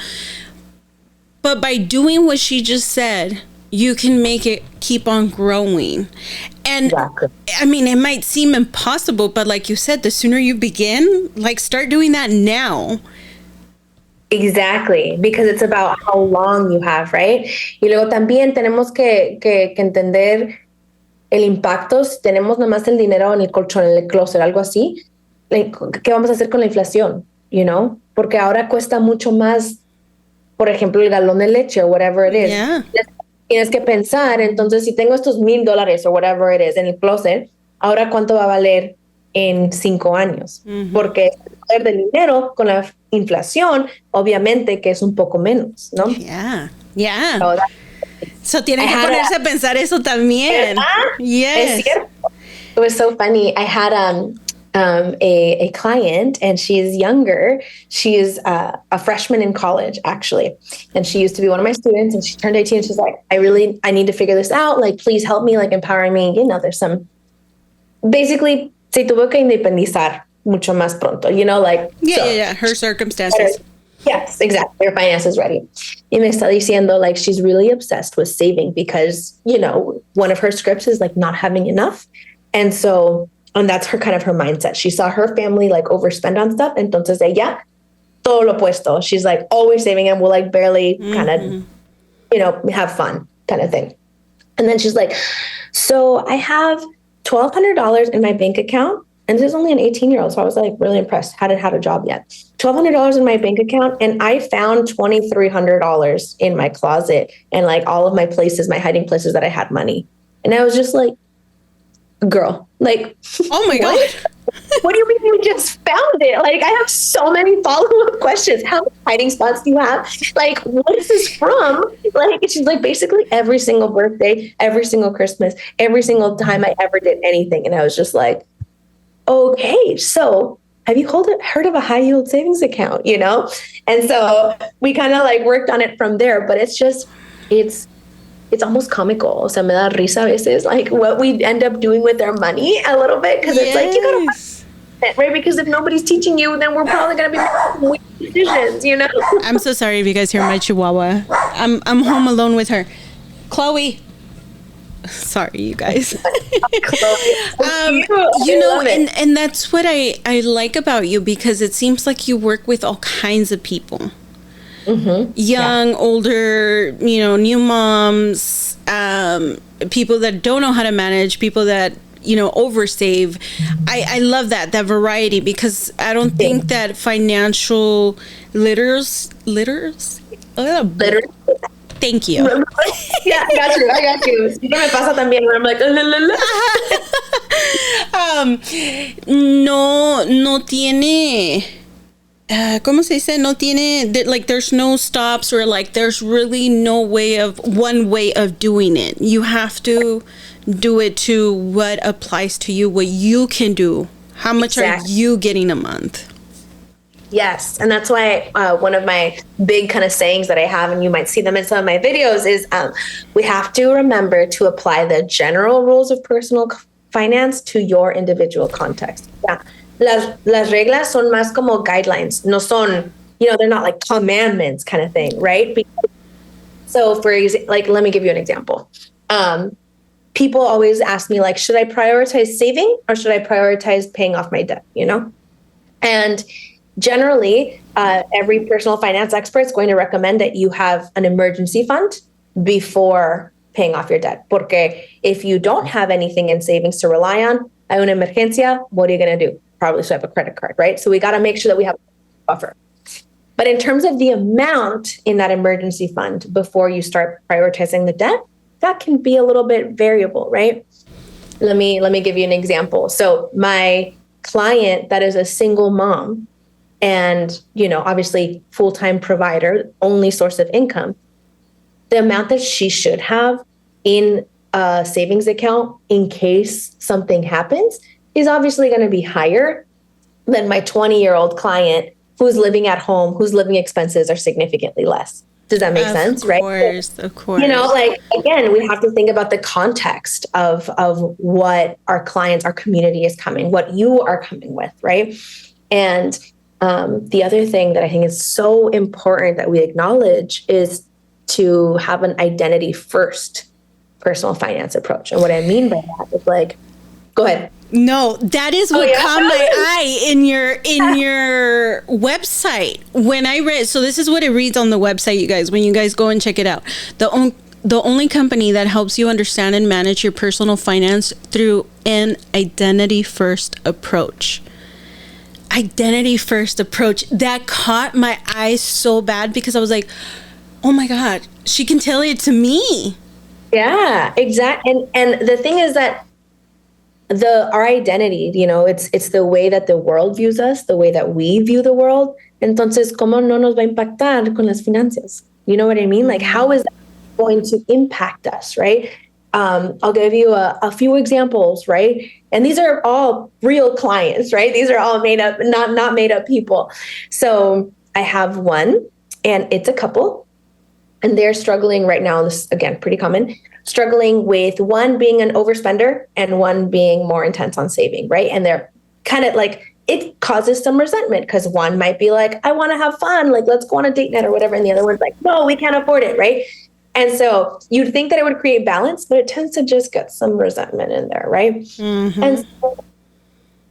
But by doing what she just said, you can make it keep on growing. And Exactly. I mean, it might seem impossible, but like you said, the sooner you begin, like start doing that now. Exactly, because it's about how long you have, right? Y luego también tenemos que entender el impacto. Si tenemos nomás el dinero en el colchón, en el closet, algo así, like, ¿qué vamos a hacer con la inflación? You know? Porque ahora cuesta mucho más, por ejemplo, el galón de leche o whatever it is. Yeah. Tienes que pensar, entonces, si tengo estos $1,000 o whatever it is en el closet, ahora cuánto va a valer en 5 años. Porque el poder del dinero con la inflación, obviamente que es un poco menos, ¿no? Yeah. Yeah. So So tienen que ponerse a pensar eso también. Yes. Es cierto. It was so funny. I had a client, and she's younger. She is a freshman in college, actually. And she used to be one of my students, and she turned 18. And she's like, I need to figure this out. Like, please help me, like, empowering me. You know, there's some, basically, se tuvo que independizar mucho más pronto, you know, like. Yeah. Her circumstances. Yes, exactly. Her finances ready. Y me está diciendo, like, she's really obsessed with saving because, you know, one of her scripts is like not having enough. And that's her kind of her mindset. She saw her family like overspend on stuff. Entonces ella, todo lo opuesto. She's like always saving and will like barely kind of, you know, have fun kind of thing. And then she's like, so I have $1,200 in my bank account. And this is only an 18-year-old. So I was like really impressed. Hadn't had a job yet. $1,200 in my bank account. And I found $2,300 in my closet and like all of my places, my hiding places that I had money. And I was just like, girl, like, oh my God. What do you mean you just found it? Like, I have so many follow-up questions. How many hiding spots do you have? Like, what is this from? Like, she's like, basically every single birthday, every single Christmas, every single time I ever did anything. And I was just like, okay, so have you heard of a high yield savings account, you know? And so we kind of like worked on it from there, but it's just, it's almost comical. O sea, me da risa a veces, like what we end up doing with our money a little bit. Cause it's like, you gotta, right? Because if nobody's teaching you, then we're probably going to be making weird decisions, you know? I'm so sorry if you guys hear my chihuahua. I'm home alone with her. Chloe. Sorry, you guys. You know, and that's what I like about you, because it seems like you work with all kinds of people. Young, older, you know, new moms, people that don't know how to manage, people that, you know, oversave. I love that variety, because I don't think that financial literacy. Thank you. Yeah, I got you. Sí, me pasa también. I'm like, no tiene, ¿cómo se dice? No tiene, like, there's no stops, or like, there's really no one way of doing it. You have to do it to what applies to you, what you can do. How much are you getting a month? Yes. And that's why one of my big kind of sayings that I have, and you might see them in some of my videos, is we have to remember to apply the general rules of personal finance to your individual context. Yeah. Las reglas son más como guidelines. No son, you know, they're not like commandments kind of thing, right? So for example, like, let me give you an example. People always ask me, like, should I prioritize saving or should I prioritize paying off my debt, you know? And generally, every personal finance expert is going to recommend that you have an emergency fund before paying off your debt. Porque if you don't have anything in savings to rely on, hay una emergencia, what are you going to do? Probably swipe a credit card, right? So we got to make sure that we have a buffer. But in terms of the amount in that emergency fund before you start prioritizing the debt, that can be a little bit variable, right? Let me give you an example. So my client that is a single mom, and, you know, obviously full-time provider, only source of income, the amount that she should have in a savings account in case something happens is obviously going to be higher than my 20-year-old client who's living at home, whose living expenses are significantly less. Does that make sense? Right? Of course. You know, like, again, we have to think about the context of what our clients, our community is coming, what you are coming with, right? And the other thing that I think is so important that we acknowledge is to have an identity first personal finance approach. And what I mean by that is like, go ahead. No, that is what caught my eye in your website when I read. So this is what it reads on the website, you guys, when you guys go and check it out. The only company that helps you understand and manage your personal finance through an identity first approach. Identity first approach. That caught my eye so bad because I was like, oh my God, she can tell it to me. Yeah, exactly. And the thing is that our identity, you know, it's the way that the world views us, the way that we view the world. Entonces, ¿cómo no nos va a impactar con las finanzas? You know what I mean? Like, how is that going to impact us, right? I'll give you a few examples, right? And these are all real clients, right? These are all made up, not made up people. So I have one, and it's a couple, and they're struggling right now. This, again, pretty common, struggling with one being an overspender and one being more intense on saving, right? And they're kind of like, it causes some resentment because one might be like, I want to have fun, like let's go on a date night or whatever, and the other one's like, no, we can't afford it, right? And so you'd think that it would create balance, but it tends to just get some resentment in there, right? Mm-hmm. And so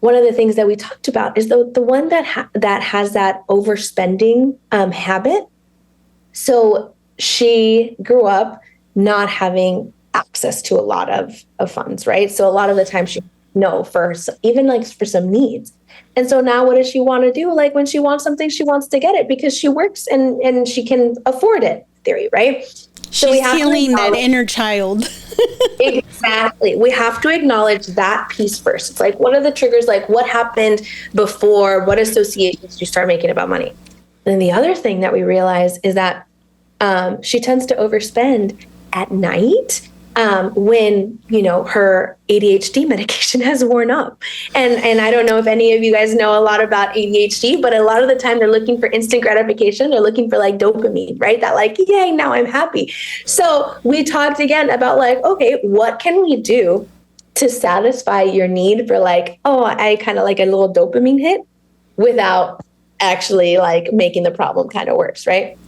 one of the things that we talked about is the one that has that overspending habit. So she grew up not having access to a lot of funds, right? So a lot of the time she for some needs. And so now what does she want to do? Like when she wants something, she wants to get it because she works and she can afford it, theory, right? So she's healing that inner child. Exactly. We have to acknowledge that piece first. It's like, what are the triggers? Like what happened before? What associations do you start making about money? And the other thing that we realize is that she tends to overspend at night when, you know, her ADHD medication has worn up. And I don't know if any of you guys know a lot about ADHD, but a lot of the time they're looking for instant gratification. They're looking for like dopamine, right? That like, yay, now I'm happy. So we talked again about like, okay, what can we do to satisfy your need for like, oh, I kind of like a little dopamine hit without actually like making the problem kind of worse, right?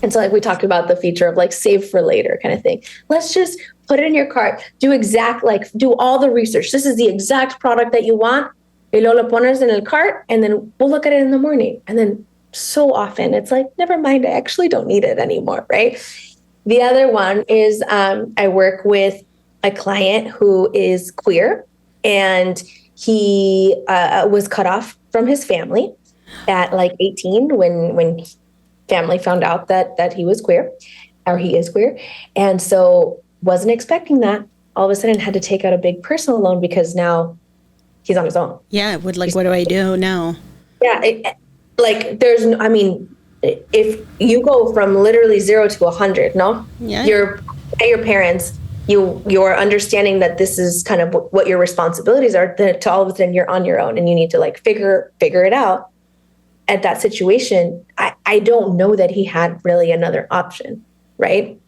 And so like we talked about the feature of like save for later kind of thing. Let's just put it in your cart, do all the research. This is the exact product that you want. Y luego lo pones en el cart and then we'll look at it in the morning. And then so often it's like, never mind, I actually don't need it anymore, right? The other one is I work with a client who is queer and he was cut off from his family at like 18 when family found out that he was queer or he is queer. And so wasn't expecting that. All of a sudden had to take out a big personal loan because now he's on his own. Yeah. What do I do now? Yeah. If you go from literally 0 to 100, no, yeah. You're at your parents, you're understanding that this is kind of what your responsibilities are, to all of a sudden you're on your own and you need to like figure it out. At that situation, I don't know that he had really another option, right?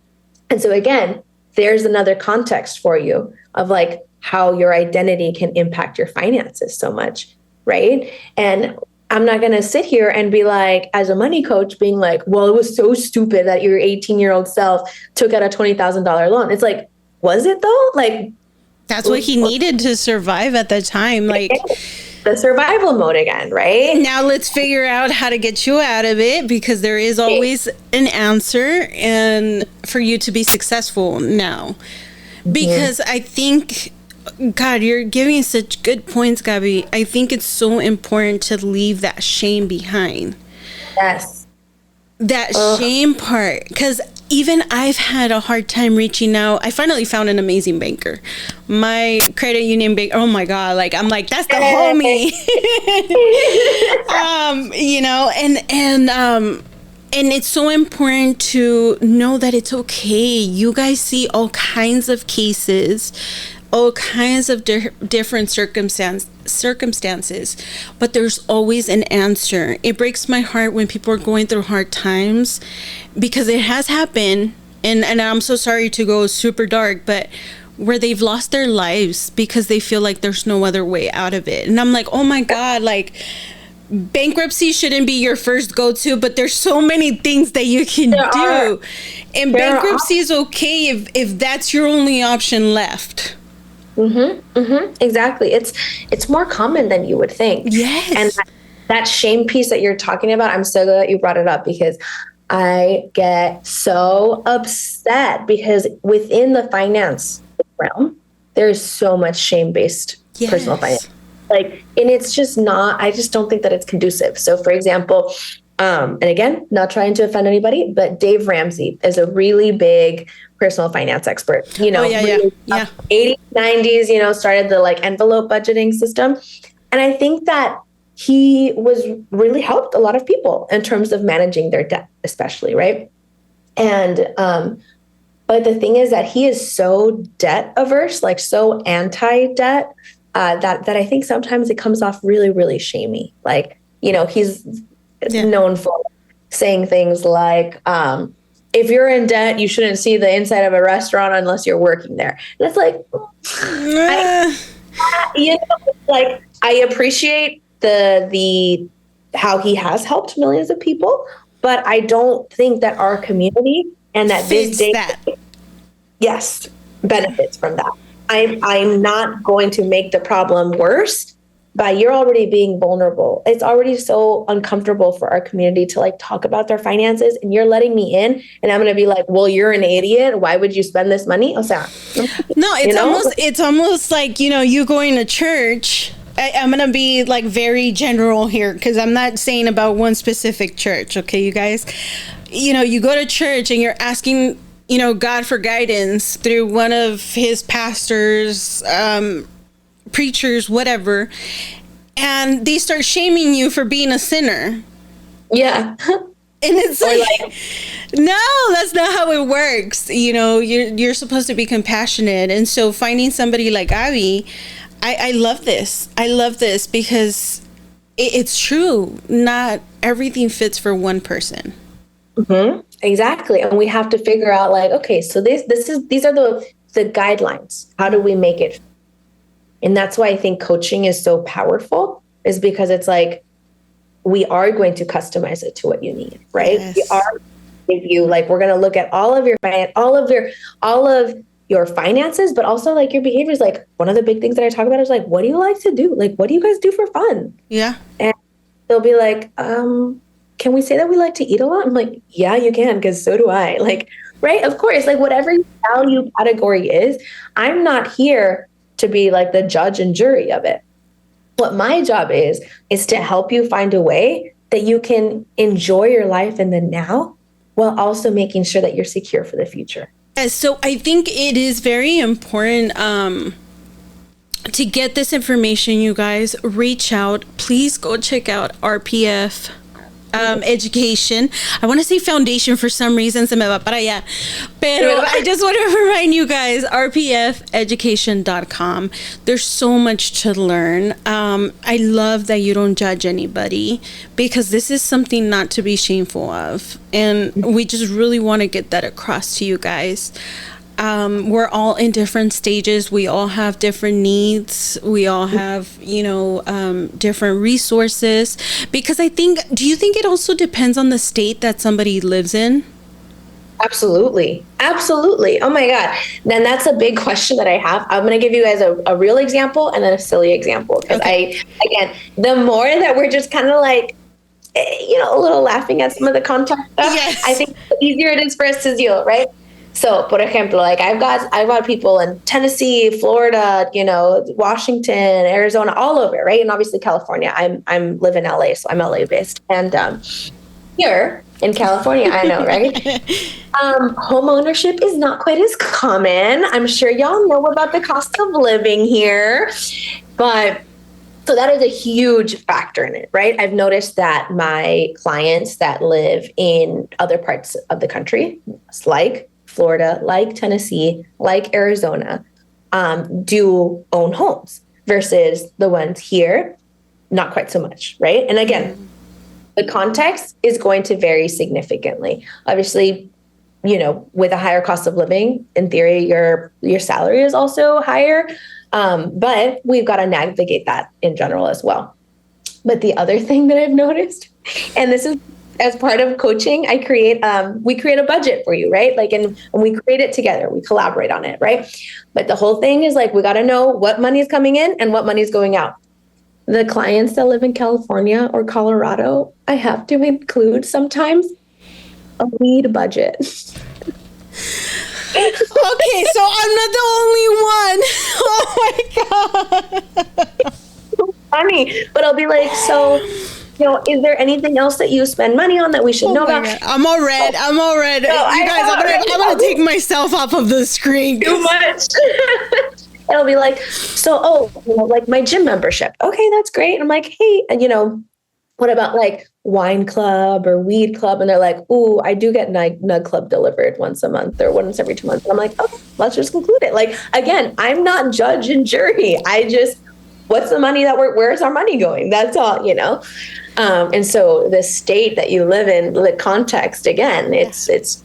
And so again, there's another context for you of like how your identity can impact your finances so much, right? And I'm not going to sit here and be like, as a money coach, being like, well, it was so stupid that your 18-year-old self took out a $20,000 loan. It's like, was it though? Like, that's what he needed to survive at the time. Like the survival mode again, right? Now let's figure out how to get you out of it because there is always an answer and for you to be successful now. Because I think, God, you're giving such good points, Gaby. I think it's so important to leave that shame behind. Yes. That shame part. Because even I've had a hard time reaching out. I finally found an amazing banker. My credit union bank. Oh my God. Like, I'm like, that's the homie. You know, and it's so important to know that it's okay. You guys see all kinds of cases, all kinds of different circumstances, but there's always an answer. It breaks my heart when people are going through hard times because it has happened, and I'm so sorry to go super dark, but where they've lost their lives because they feel like there's no other way out of it. And I'm like, oh my God, like bankruptcy shouldn't be your first go-to, but there's so many things that you can do. And bankruptcy is okay if that's your only option left. Exactly. It's more common than you would think. Yes. And that shame piece that you're talking about, I'm so glad you brought it up, because I get so upset because within the finance realm, there's so much shame-based personal finance. Like, and it's just not, I just don't think that it's conducive. So for example, and again, not trying to offend anybody, but Dave Ramsey is a really big personal finance expert, 80s, 90s, started the like envelope budgeting system. And I think that he was really helped a lot of people in terms of managing their debt, especially, right? And, but the thing is that he is so debt averse, like so anti-debt, that I think sometimes it comes off really, really shamey. Like, he's known for saying things like, if you're in debt, you shouldn't see the inside of a restaurant unless you're working there. And it's like, like I appreciate the how he has helped millions of people, but I don't think that our community and that this day, benefits from that. I'm not going to make the problem worse by you're already being vulnerable. It's already so uncomfortable for our community to like talk about their finances, and you're letting me in, and I'm going to be like, well, you're an idiot. Why would you spend this money? O sea, no, it's almost like, you going to church. I'm going to be like very general here, because I'm not saying about one specific church. Okay, you guys, you go to church and you're asking, God for guidance through one of his pastors, preachers, whatever, and they start shaming you for being a sinner. Yeah. And it's like, no, that's not how it works. You're supposed to be compassionate. And so finding somebody like Gaby, I love this. I love this because it's true. Not everything fits for one person. Exactly. And we have to figure out like, okay, so these are the guidelines. How do we make it? And that's why I think coaching is so powerful, is because it's like, we are going to customize it to what you need, right? Yes. We are give you like, we're going to look at all of your finances, but also like your behaviors. Like one of the big things that I talk about is like, what do you like to do? Like, what do you guys do for fun? Yeah. And they'll be like, can we say that we like to eat a lot? I'm like, yeah, you can, because so do I. Like, right? Of course, like whatever your value category is, I'm not here to be like the judge and jury of it. What my job is to help you find a way that you can enjoy your life in the now while also making sure that you're secure for the future. So I think it is very important to get this information, you guys. Reach out. Please go check out RPF education. I want to say foundation for some reason, se me va para allá. Pero I just want to remind you guys, rpfeducation.com. There's so much to learn. I love that you don't judge anybody, because this is something not to be shameful of. And we just really want to get that across to you guys. We're all in different stages. We all have different needs. We all have, different resources. Because do you think it also depends on the state that somebody lives in? Absolutely. Absolutely. Oh my God. Then that's a big question that I have. I'm going to give you guys a real example and then a silly example. Because the more that we're just kind of like, a little laughing at some of the context stuff, yes. I think the easier it is for us to deal, right? So, por ejemplo, like I've got people in Tennessee, Florida, Washington, Arizona, all over, right? And obviously California. I'm live in LA, so I'm LA based. And here in California, I know, right? Home ownership is not quite as common. I'm sure y'all know about the cost of living here, but so that is a huge factor in it, right? I've noticed that my clients that live in other parts of the country, like Florida, like Tennessee, like Arizona, do own homes versus the ones here, not quite so much, right? And again, the context is going to vary significantly. Obviously, with a higher cost of living, in theory, your salary is also higher, but we've got to navigate that in general as well. But the other thing that I've noticed, and this is as part of coaching, we create a budget for you, right? Like, and we create it together, we collaborate on it, right? But the whole thing is like, we got to know what money is coming in and what money is going out. The clients that live in California or Colorado, I have to include sometimes a weed budget. Okay, so I'm not the only one. Oh my God. So funny. But I'll be like, so, is there anything else that you spend money on that we should know about? God. I'm all red. No, you guys, I'm gonna take myself off of the screen. Too much. It'll be like, so, like my gym membership. Okay, that's great. And I'm like, hey, and what about like wine club or weed club? And they're like, ooh, I do get Nug Club delivered once a month or once every 2 months. And I'm like, okay, let's just conclude it. Like, again, I'm not judge and jury. What's the money where's our money going? That's all, And so the state that you live in, the context, again, it's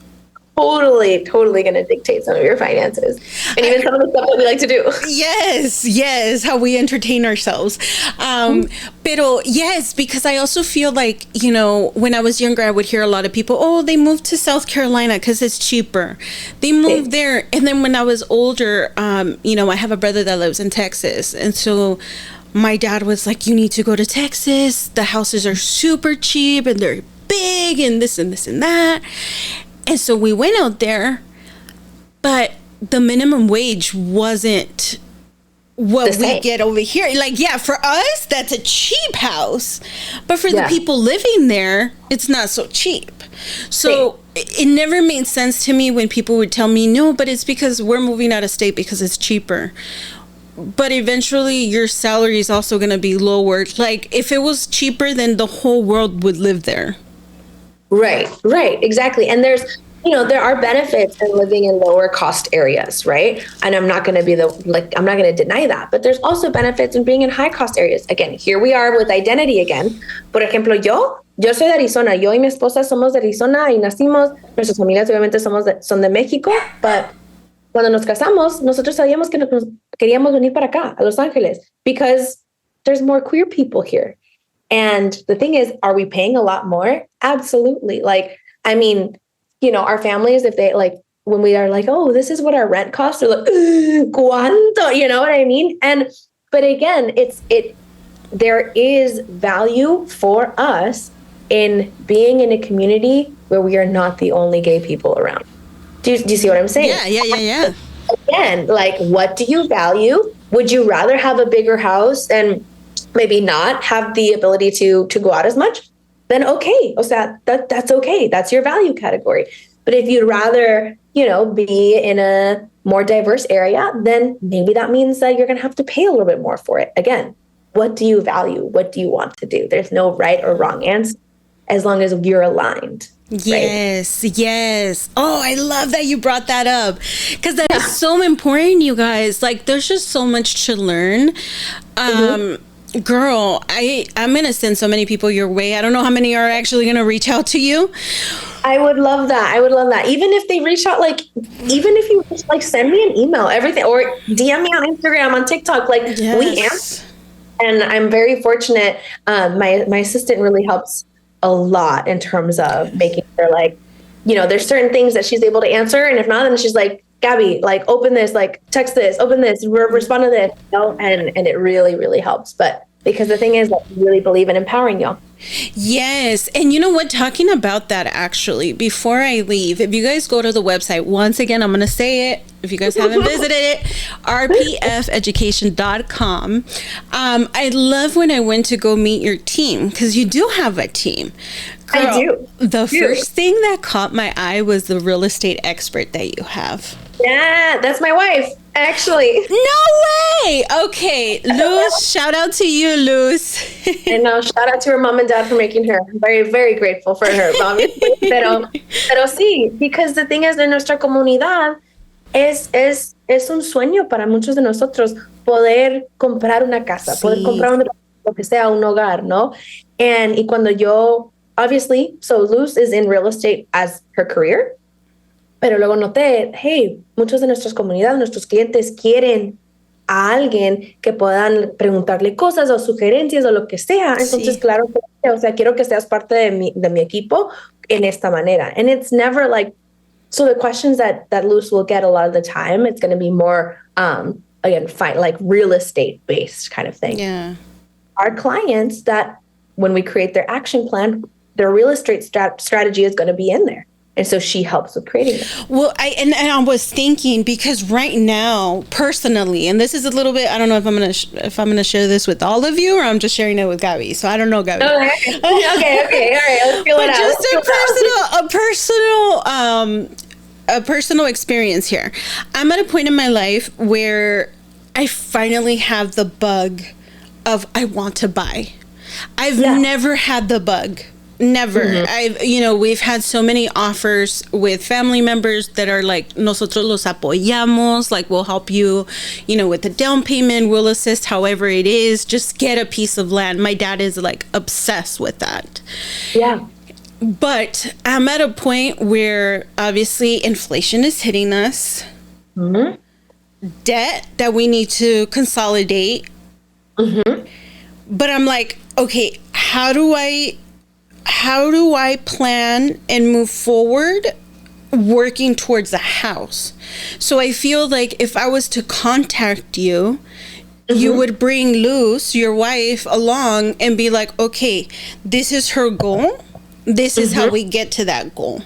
totally going to dictate some of your finances and even some of the stuff that we like to do. Yes, how we entertain ourselves. Pero yes, because I also feel like, when I was younger, I would hear a lot of people, oh, they moved to South Carolina because it's cheaper. They moved there. And then when I was older, I have a brother that lives in Texas. And so my dad was like, you need to go to Texas. The houses are super cheap and they're big and this and this and that. And so we went out there, but the minimum wage wasn't what we get over here. Like, yeah, for us, that's a cheap house. But for the people living there, it's not so cheap. So it never made sense to me when people would tell me, no, but it's because we're moving out of state because it's cheaper. But eventually your salary is also going to be lowered. Like, if it was cheaper, then the whole world would live there. Right, exactly. And there are benefits in living in lower cost areas, right? And I'm not going to I'm not going to deny that, but there's also benefits in being in high cost areas. Again, here we are with identity again. Por ejemplo, yo soy de Arizona. Yo y mi esposa somos de Arizona y nacimos. Nuestras familias obviamente son de México, but cuando nos casamos, nosotros sabíamos que nos queríamos venir para acá, a Los Ángeles, because there's more queer people here. And the thing is, are we paying a lot more? Absolutely. Like, I mean, our families, if they like, when we are like, oh, this is what our rent costs, they're like, ¿cuánto? You know what I mean? But again, there is value for us in being in a community where we are not the only gay people around. Do you see what I'm saying? Yeah. Again, like, what do you value? Would you rather have a bigger house and maybe not have the ability to go out as much? Then okay, that's okay. That's your value category. But if you'd rather, be in a more diverse area, then maybe that means that you're going to have to pay a little bit more for it. Again, what do you value? What do you want to do? There's no right or wrong answer as long as you're aligned. Yes, right? Yes. Oh, I love that you brought that up because that is so important, you guys. Like, there's just so much to learn. Girl, I'm going to send so many people your way. I don't know how many are actually going to reach out to you. I would love that. Even if they reach out, even if you just, send me an email, everything, or DM me on Instagram, on TikTok, we answer. And I'm very fortunate. My assistant really helps a lot in terms of making sure, there's certain things that she's able to answer. And if not, then she's like, Gaby, open this, text this, open this, respond to this, and it really, really helps. But because the thing is, I really believe in empowering y'all. Yes. And you know what? Talking about that, actually, before I leave, if you guys go to the website, once again, I'm going to say it. If you guys haven't visited it, rpfeducation.com. I love when I went to go meet your team because you do have a team. Girl, I do. The first thing that caught my eye was the real estate expert that you have. Yeah, that's my wife, actually. No way! Okay, Luz, shout out to you, Luz. And shout out to her mom and dad for making her. I'm very, very grateful for her, obviously. Pero sí, because the thing is, en nuestra comunidad, es un sueño para muchos de nosotros poder comprar una casa, poder comprar lo que sea, un hogar, ¿no? Y cuando yo, obviously, so Luz is in real estate as her career, pero luego noté, hey, muchos de nuestras comunidades, nuestros clientes quieren a alguien que puedan preguntarle cosas o sugerencias o lo que sea. Entonces, claro, o sea, quiero que seas parte de mi equipo en esta manera. And it's never like, so the questions that Luz will get a lot of the time, it's going to be more, again, like real estate based kind of thing. Yeah. Our clients that when we create their action plan, their real estate strategy is going to be in there. And so she helps with creating it. Well, I was thinking, because right now, personally, and this is a little bit, I don't know if I'm gonna share this with all of you, or I'm just sharing it with Gaby. So I don't know, Gaby. Okay, all right, let's feel it out. Just a personal experience here. I'm at a point in my life where I finally have the bug of I want to buy. I've never had the bug. Never. We've had so many offers with family members that are like, nosotros los apoyamos, like we'll help you, with the down payment, we'll assist however it is, just get a piece of land. My dad is like obsessed with that. Yeah. But I'm at a point where obviously inflation is hitting us. Mm-hmm. Debt that we need to consolidate. Mm-hmm. But I'm like, okay, how do I plan and move forward working towards a house? So I feel like if I was to contact you, you would bring Luz, your wife, along and be like, okay, this is her goal. This is how we get to that goal.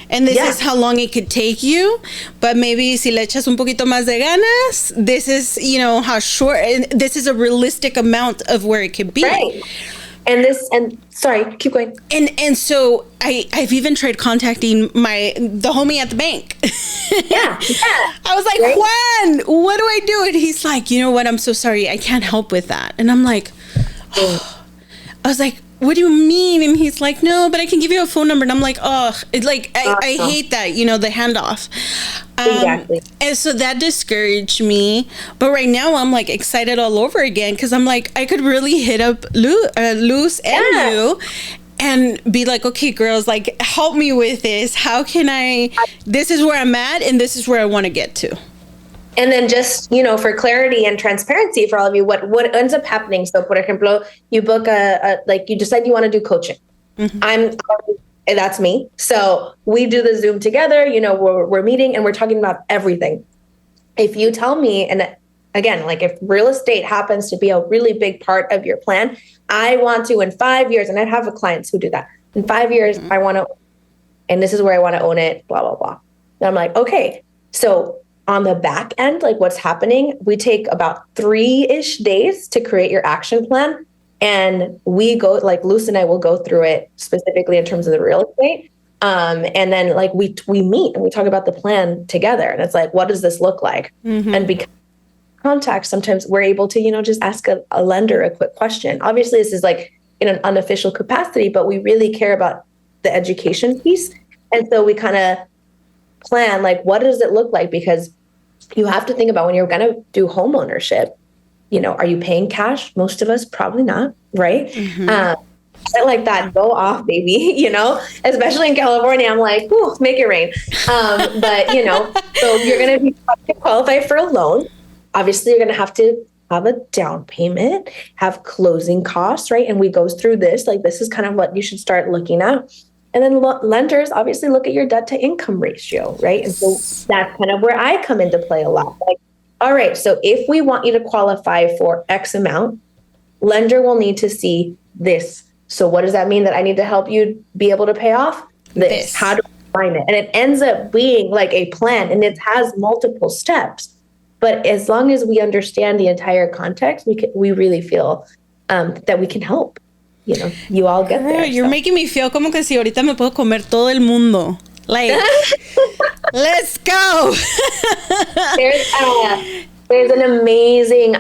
And this is how long it could take you. But maybe si le echas un poquito más de ganas, this is, how short, and this is a realistic amount of where it could be. Right. And sorry, keep going. And so I've even tried contacting the homie at the bank. Yeah. I was like, Juan, what do I do? And he's like, you know what? I'm so sorry. I can't help with that. And I'm like, I was like, what do you mean? And he's like, no, but I can give you a phone number. And I'm like, I hate that, the handoff. Exactly. And so that discouraged me. But right now I'm like excited all over again, because I'm like, I could really hit up Luz and you and be like, okay, girls, like, help me with this. How can this is where I'm at and this is where I want to get to. And then just, for clarity and transparency for all of you, what ends up happening. So, por ejemplo, you book you decide you want to do coaching. Mm-hmm. That's me. So we do the Zoom together, we're meeting and we're talking about everything. If you tell me, and again, like if real estate happens to be a really big part of your plan, I want to in 5 years, and I have clients who do that. In 5 years, I want to, and this is where I want to own it, blah, blah, blah. And I'm like, okay, so on the back end, like what's happening, we take about 3-ish days to create your action plan. And we go, like Luz and I will go through it specifically in terms of the real estate. And then like we meet and we talk about the plan together. And it's like, what does this look like? Mm-hmm. And because contact, sometimes we're able to, just ask a lender a quick question. Obviously, this is like in an unofficial capacity, but we really care about the education piece. And so we kind of plan, like, what does it look like? Because you have to think about when you're going to do home ownership, are you paying cash? Most of us probably not, right? Mm-hmm. Like that, go off, baby, especially in California. I'm like, ooh, make it rain. But, so you're going to be qualified for a loan. Obviously, you're going to have a down payment, have closing costs, right? And we go through this, like, this is kind of what you should start looking at. And then lenders obviously look at your debt to income ratio, right? And so that's kind of where I come into play a lot. Like, all right, so if we want you to qualify for X amount, lender will need to see this. So what does that mean? That I need to help you be able to pay off this? How do I find it? And it ends up being like a plan, and it has multiple steps. But as long as we understand the entire context, we really feel that we can help. You all get there. You're making me feel como que si ahorita me puedo comer todo el mundo. Like, let's go. There's an amazing,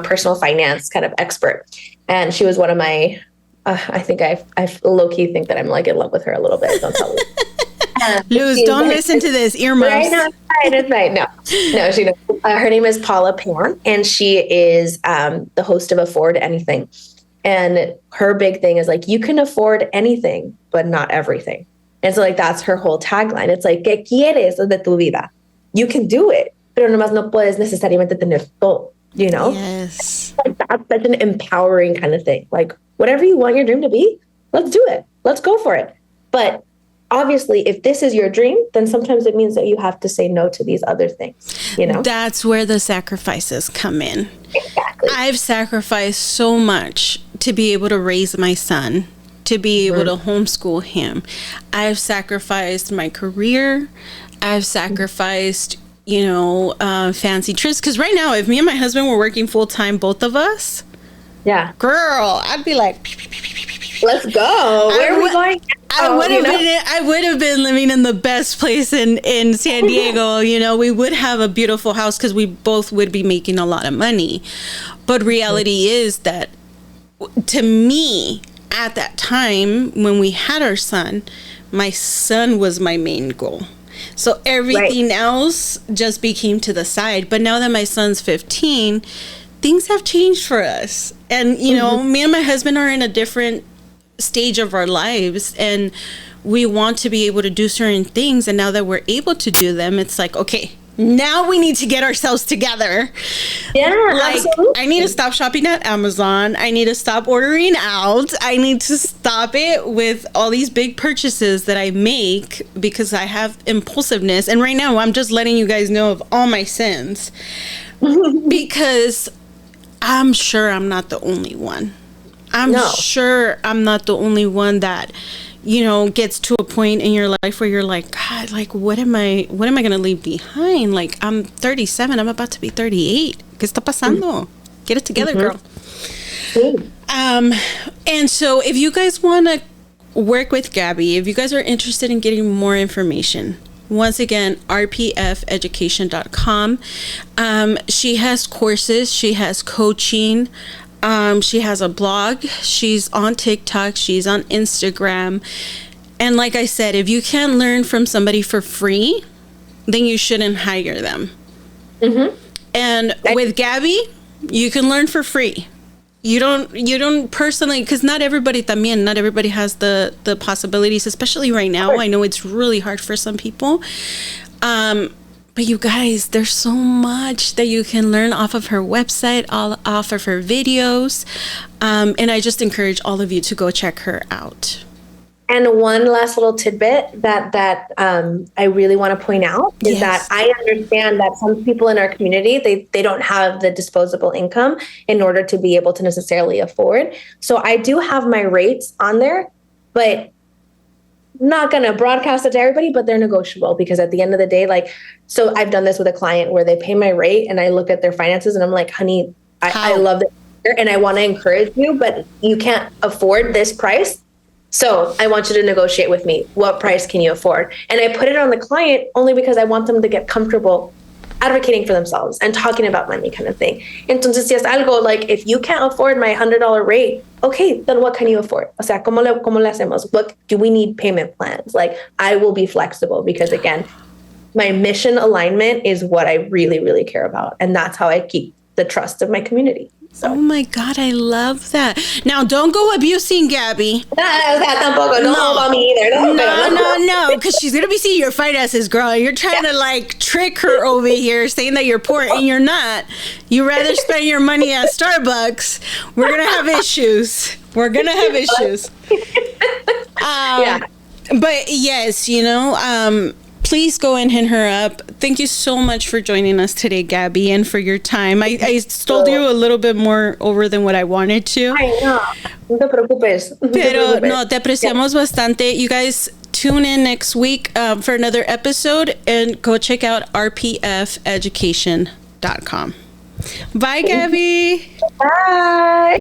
personal finance kind of expert. And she was one of my, I think I low-key think that I'm like in love with her a little bit. Don't tell me. Luz, don't listen to this. Earmuffs. Right, right. No, she knows. Her name is Paula Pan, and she is the host of Afford Anything. And her big thing is like, you can afford anything, but not everything. And so like, that's her whole tagline. It's like, ¿qué quieres de tu vida? You can do it, but pero nomás no puedes necesariamente tener todo, you know? Yes. Like, that's such an empowering kind of thing. Like, whatever you want your dream to be, let's do it. Let's go for it. But obviously, if this is your dream, then sometimes it means that you have to say no to these other things, you know? That's where the sacrifices come in. Exactly. I've sacrificed so much to be able to raise my son, to be able to homeschool him. I've sacrificed my career. I've sacrificed, fancy trips. Because right now, if me and my husband were working full time, both of us, yeah, girl, I'd be like, let's go. Where are we going? I would have been living in the best place in San Diego. We would have a beautiful house because we both would be making a lot of money. But reality is that, to me, at that time when we had our son, my son was my main goal. So everything else just became to the side. But now that my son's 15, things have changed for us. And, me and my husband are in a different stage of our lives, and we want to be able to do certain things. And now that we're able to do them, it's like, okay, now we need to get ourselves together. Yeah, like, absolutely. I need to stop shopping at Amazon. I need to stop ordering out. I need to stop it with all these big purchases that I make because I have impulsiveness. And right now, I'm just letting you guys know of all my sins because I'm sure I'm not the only one. I'm sure I'm not the only one that, gets to a point in your life where you're like, God, like, what am I going to leave behind? Like, I'm 37. I'm about to be 38. ¿Qué está pasando? Get it together, girl. And so if you guys want to work with Gaby, if you guys are interested in getting more information, once again, rpfeducation.com. She has courses. She has coaching. She has a blog. She's on TikTok. She's on Instagram. And like I said, if you can't learn from somebody for free, then you shouldn't hire them. And with Gaby, you can learn for free. You don't personally, because not everybody has the possibilities, especially right now. I know it's really hard for some people. But you guys, there's so much that you can learn off of her website, off of her videos. And I just encourage all of you to go check her out. And one last little tidbit that I really want to point out is that I understand that some people in our community, they don't have the disposable income in order to be able to necessarily afford. So I do have my rates on there, but not going to broadcast it to everybody, but they're negotiable because at the end of the day, so I've done this with a client where they pay my rate and I look at their finances and I'm like, honey, I love it and I want to encourage you, but you can't afford this price. So I want you to negotiate with me. What price can you afford? And I put it on the client only because I want them to get comfortable advocating for themselves and talking about money kind of thing. Entonces, si es algo like, if you can't afford my $100 rate, okay, then what can you afford? O sea, ¿cómo le hacemos? What do we need payment plans? Like, I will be flexible because, again, my mission alignment is what I really, really care about. And that's how I keep the trust of my community. So. Oh my God, I love that. Now, don't go abusing Gaby. No, because she's going to be seeing your finances, girl. You're trying to trick her over here saying that you're poor and you're not. You rather spend your money at Starbucks. We're going to have issues. But yes, please go and hit her up. Thank you so much for joining us today, Gaby, and for your time. I stole you a little bit more over than what I wanted to. Ay, no te preocupes. Pero no, te apreciamos bastante. You guys tune in next week for another episode and go check out rpfeducation.com. Bye, Gaby. Bye.